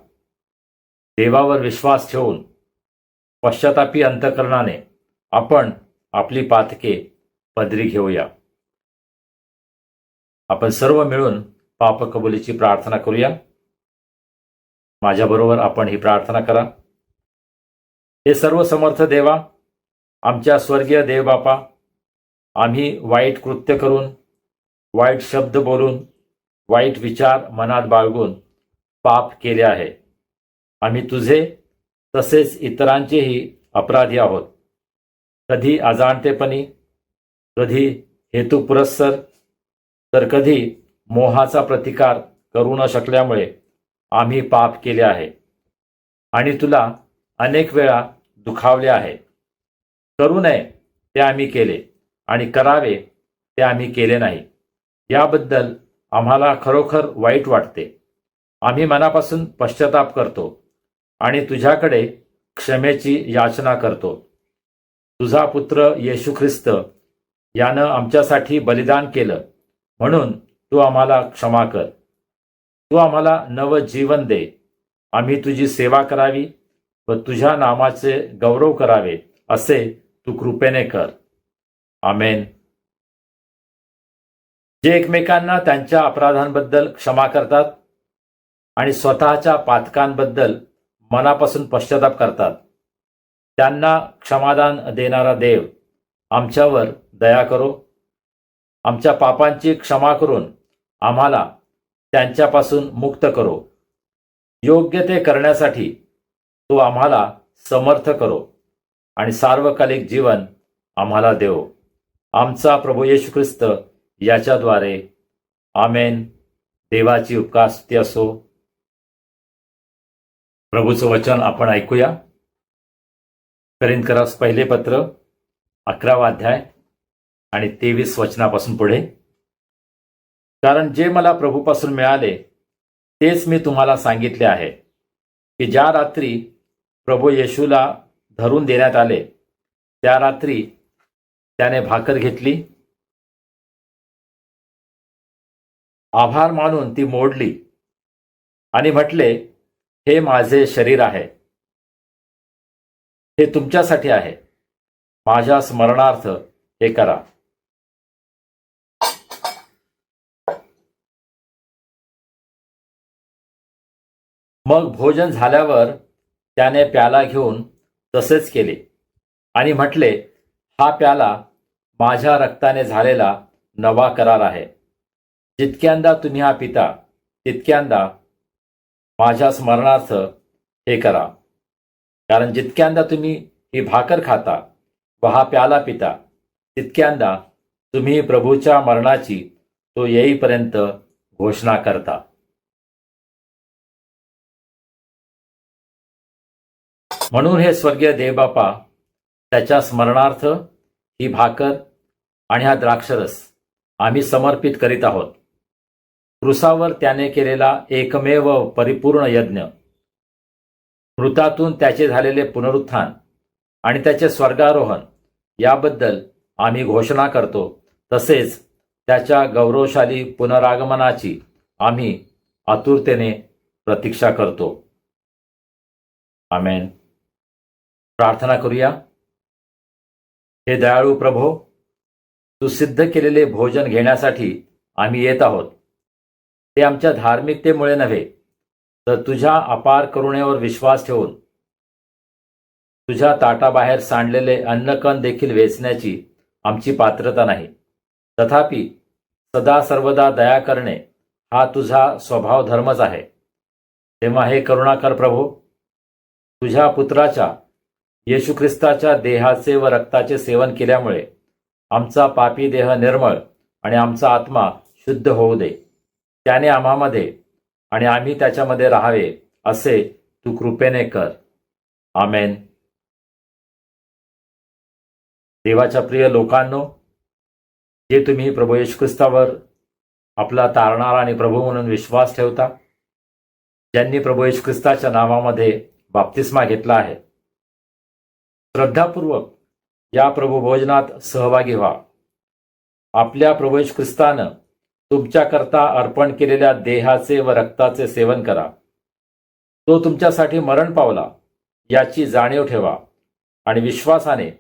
देवावर विश्वास ठेवून पश्चातापी अंतःकरणाने आपण आपली पातके पदरी घेऊया. आपण सर्व मिळून पापकबुलीची प्रार्थना करूया. माझ्याबरोबर आपण ही प्रार्थना करा. हे सर्व समर्थ देवा, आमच्या स्वर्गीय देवबापा, आम्ही वाईट कृत्य करून, वाईट शब्द बोलून, वाईट विचार मनात बाळगून पाप केले आहे. आम्ही तुझे तसेच इतरांचेही अपराधी आहोत. कधी अजाणतेपणी, कधी हेतुपुरस्सर, तर कधी मोहाचा प्रतिकार करू न शकल्यामुळे आम्ही पाप केले आहे आणि तुला अनेक वेळा दुखावले आहे. करू नये ते आम्ही केले आणि करावे ते आम्ही केले नाही. याबद्दल आम्हाला खरोखर वाईट वाटते. आम्ही मनापासून पश्चाताप करतो आणि तुझ्याकडे क्षमेची याचना करतो. तुझा पुत्र येशू ख्रिस्त यानं आमच्यासाठी बलिदान केलं म्हणून तू आम्हाला क्षमा कर. तू आम्हाला नवं जीवन दे. आम्ही तुझी सेवा करावी व तुझ्या नामाचे गौरव करावे असे तू कृपेने कर. आमेन. जे एकमेकांना त्यांच्या अपराधांबद्दल क्षमा करतात आणि स्वतःच्या पातकांबद्दल मनापासून पश्चाताप करतात, त्यांना क्षमादान देणारा देव आमच्यावर दया करो. आमच्या पापांची क्षमा करून आम्हाला त्यांच्यापासून मुक्त करो. योग्य ते करण्यासाठी तो आम्हाला समर्थ करो आणि सार्वकालिक जीवन आम्हाला देव. आमचा प्रभू येशू ख्रिस्त याच्याद्वारे. आमेन. देवाची उपकारस्तुती असो. प्रभूचं वचन आपण ऐकूया. करिंथकरास पहिले पत्र 11वा अध्याय आणि 23 वचनापासून पुढे. कारण जे मला प्रभूपासून मिळाले तेच मी तुम्हाला सांगितले आहे की ज्या रात्री प्रभू येशूला धरून देण्यात आले त्या रात्री त्याने भाकर घेतली, आभार मानून ती मोडली आणि म्हटले, हे माझे शरीर आहे, हे तुमच्यासाठी आहे, माझ्या स्मरणार्थ हे करा. मग भोजन झाल्यावर त्याने प्याला घेऊन तसेच केले आणि म्हटले, हा प्याला माझ्या रक्ताने झालेला नवा करार आहे. जितक्यांदा तुम्ही हा पिता तितक्यांदा माझ्या स्मरणार्थ हे करा. कारण जितक्यांदा तुम्ही ही भाकर खाता व हा प्याला पिता तितक्यांदा तुम्ही प्रभूच्या मरणाची तो येईपर्यंत घोषणा करता. म्हणून हे स्वर्गीय देवबापा, त्याच्या स्मरणार्थ ही भाकर आणि हा द्राक्षरस आम्ही समर्पित करीत आहोत. क्रूसावर त्याने केलेला एकमेव परिपूर्ण यज्ञ, मृतातून त्याचे झालेले पुनरुत्थान आणि त्याचे स्वर्गारोहण याबद्दल आम्ही घोषणा करतो. तसेच त्याच्या गौरवशाली पुनरागमनाची आम्ही आतुरतेने प्रतीक्षा करतो. आमेन. प्रार्थना करूया. हे दयाळू प्रभो, तू सिद्ध केलेले भोजन घेण्यासाठी आम्ही येत आहोत. ते आमच्या धार्मिकतेमुळे नव्हे, तर तुझ्या अपार करुणेवर विश्वास ठेवून तुझ्या ताटाबाहेर सांडलेले अन्नकण देखील वेचण्याची आमची पात्रता नाही. तथापि सदा सर्वदा दया करणे हा तुझा स्वभाव धर्मच आहे. तेव्हा हे करुणाकर प्रभो, तुझ्या पुत्राच्या येशू ख्रिस्ताच्या देहाचे व रक्ताचे सेवन केल्यामुळे आमचा पापी देह निर्मळ आणि आमचा आत्मा शुद्ध होऊ दे. त्याने आम्हामध्ये आणि आम्ही त्याच्यामध्ये राहावे असे तू कृपेने कर. आमेन. देवाच्या प्रिय लोकांनो, जे तुम्ही प्रभू येशू ख्रिस्तावर आपला तारणारा आणि प्रभू म्हणून विश्वास ठेवता, ज्यांनी प्रभू येशू ख्रिस्ताच्या नावामध्ये बाप्तिस्मा घेतला आहे, श्रद्धापूर्वक या प्रभू भोजनात सहभागी व्हा. आपल्या प्रभू येशू ख्रिस्तानं तुमच्याकरता अर्पण केलेल्या देहाचे व रक्ताचे सेवन करा. तो तुमच्यासाठी मरण पावला याची जाणीव ठेवा आणि विश्वासाने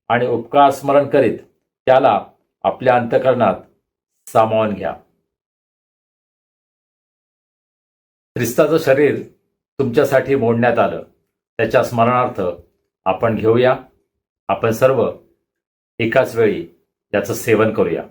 आणि उपकार स्मरण करीत त्याला आपल्या अंतःकरणात सामावून घ्या. ख्रिस्ताचं शरीर तुमच्यासाठी मोडण्यात आलं, त्याच्या स्मरणार्थ आपण घेऊया. आपण सर्व एकाच वेळी याचं सेवन करूया.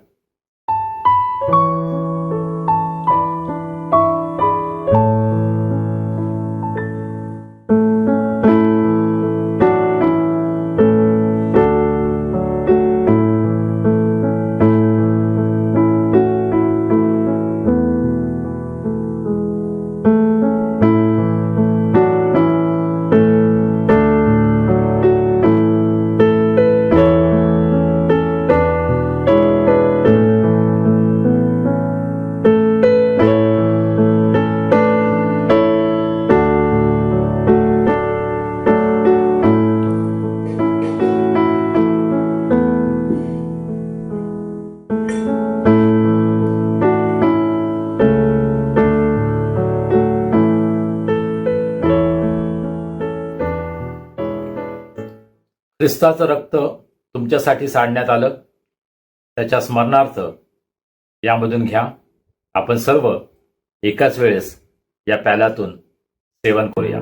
ख्रिस्ताचं रक्त तुमच्यासाठी सांडण्यात आलं, त्याच्या स्मरणार्थ यामधून घ्या. आपण सर्व एकाच वेळेस या प्याल्यातून सेवन करूया.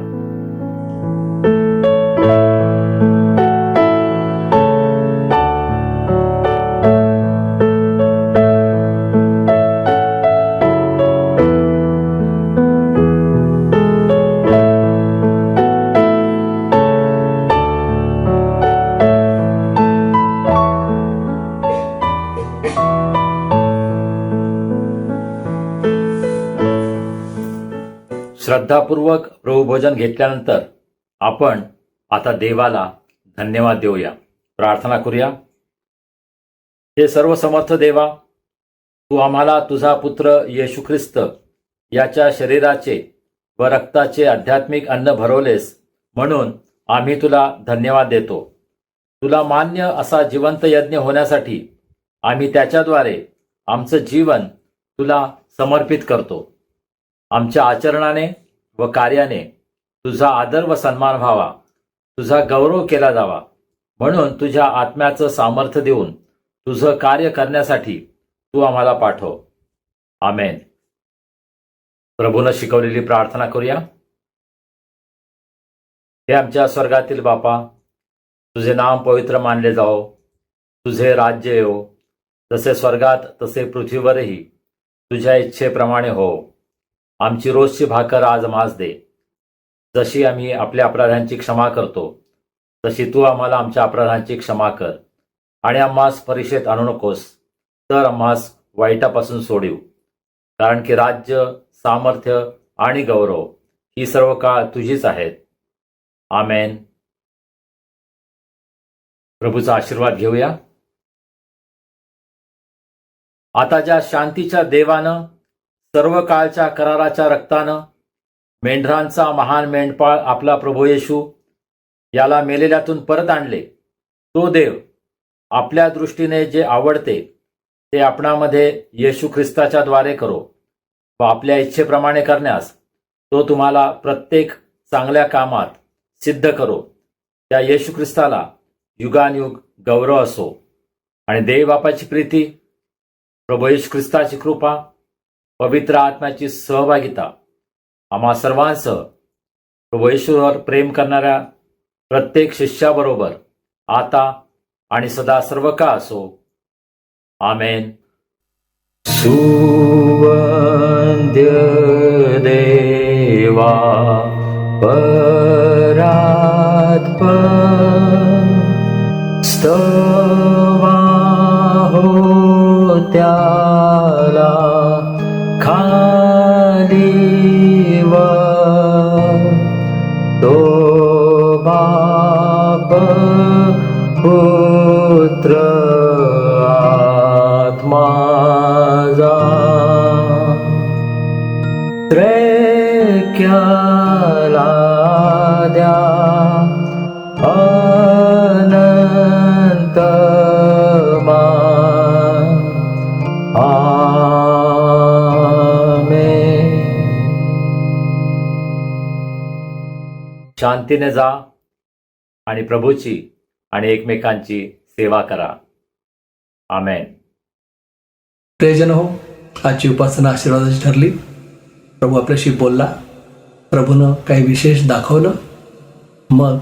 श्रद्धापूर्वक प्रभुभोजन घेतल्यानंतर आपण आता देवाला धन्यवाद देऊया. प्रार्थना करूया. हे सर्व समर्थ देवा, तू आम्हाला तुझा पुत्र येशू ख्रिस्त याच्या शरीराचे व रक्ताचे आध्यात्मिक अन्न भरवलेस, म्हणून आम्ही तुला धन्यवाद देतो. तुला मान्य असा जिवंत यज्ञ होण्यासाठी आम्ही त्याच्याद्वारे आमचं जीवन तुला समर्पित करतो. आमच्या आचरणाने व कार्याने तुझा आदर व सन्मान व्हावा, तुझा गौरव केला जावा, म्हणून तुझ्या आत्म्याचं सामर्थ्य देऊन तुझं कार्य करण्यासाठी तू आम्हाला पाठव. आमेन. प्रभूनं शिकवलेली प्रार्थना करूया. हे आमच्या स्वर्गातील बापा, तुझे नाम पवित्र मानले जाओ, तुझे राज्य येवो, जसे स्वर्गात तसे पृथ्वीवरही तुझ्या इच्छेप्रमाणे हो. आमची रोजची भाकर आज आम्हास दे. जशी आम्ही आपल्या अपराधांची क्षमा करतो, तशी तू आम्हाला आमच्या अपराधांची क्षमा कर. आणि आम्हास परीक्षेत आणू नकोस, तर आम्हास वाईटापासून सोडीव. कारण की राज्य, सामर्थ्य आणि गौरव ही सर्व काळ तुझीच आहेत. आमेन. प्रभूचा आशीर्वाद घेऊया. आता ज्या शांतीच्या देवानं सर्व काळच्या कराराच्या रक्तानं मेंढरांचा महान मेंढपाळ आपला प्रभू येशू याला मेलेल्यातून परत आणले, तो देव आपल्या दृष्टीने जे आवडते ते आपणामध्ये येशू ख्रिस्ताच्या द्वारे करो व आपल्या इच्छेप्रमाणे करण्यास तो तुम्हाला प्रत्येक चांगल्या कामात सिद्ध करो. त्या येशू ख्रिस्ताला युगानयुग गौरव असो. आणि देव बापाची प्रीती, प्रभू येशू ख्रिस्ताची कृपा, पवित्र आत्म्याची सहभागिता आम्हा सर्वांसह प्रभू येशूवर प्रेम करणाऱ्या प्रत्येक शिष्याबरोबर आता आणि सदा सर्व काळ असो. आमेन. सुवंद्य देवा परात्पर स्तवा हो त्याला खाली व तो बाप पुत्र आत्मा जा त्रैक्याला द्या अनंत मान. आमेन. शांतीने जा आणि प्रभूची आणि एकमेकांची सेवा करा. आमेन. प्रियजन हो, आजची उपासना आशीर्वादाची ठरली. प्रभू आपल्याशी बोलला, प्रभूनं काही विशेष दाखवलं, मग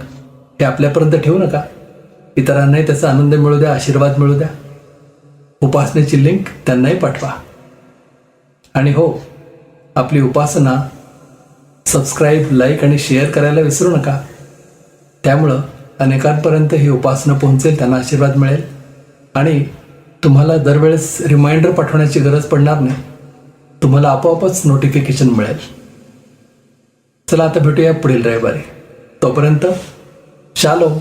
हे आपल्यापर्यंत ठेवू नका. इतरांनाही त्याचा आनंद मिळू द्या, आशीर्वाद मिळू द्या. उपासनेची लिंक त्यांनाही पाठवा. आणि हो, आपली उपासना सबस्क्राईब, लाईक आणि शेअर करायला विसरू नका. त्यामुळं अनेकांपर्यंत ही उपासना पोहोचेल, त्यांना आशीर्वाद मिळेल आणि तुम्हाला दरवेळेस रिमाइंडर पाठवण्याची गरज पडणार नाही. तुम्हाला आपोआपच नोटिफिकेशन मिळेल. चला आता भेटूया पुढील रविवारी. तोपर्यंत शालोम.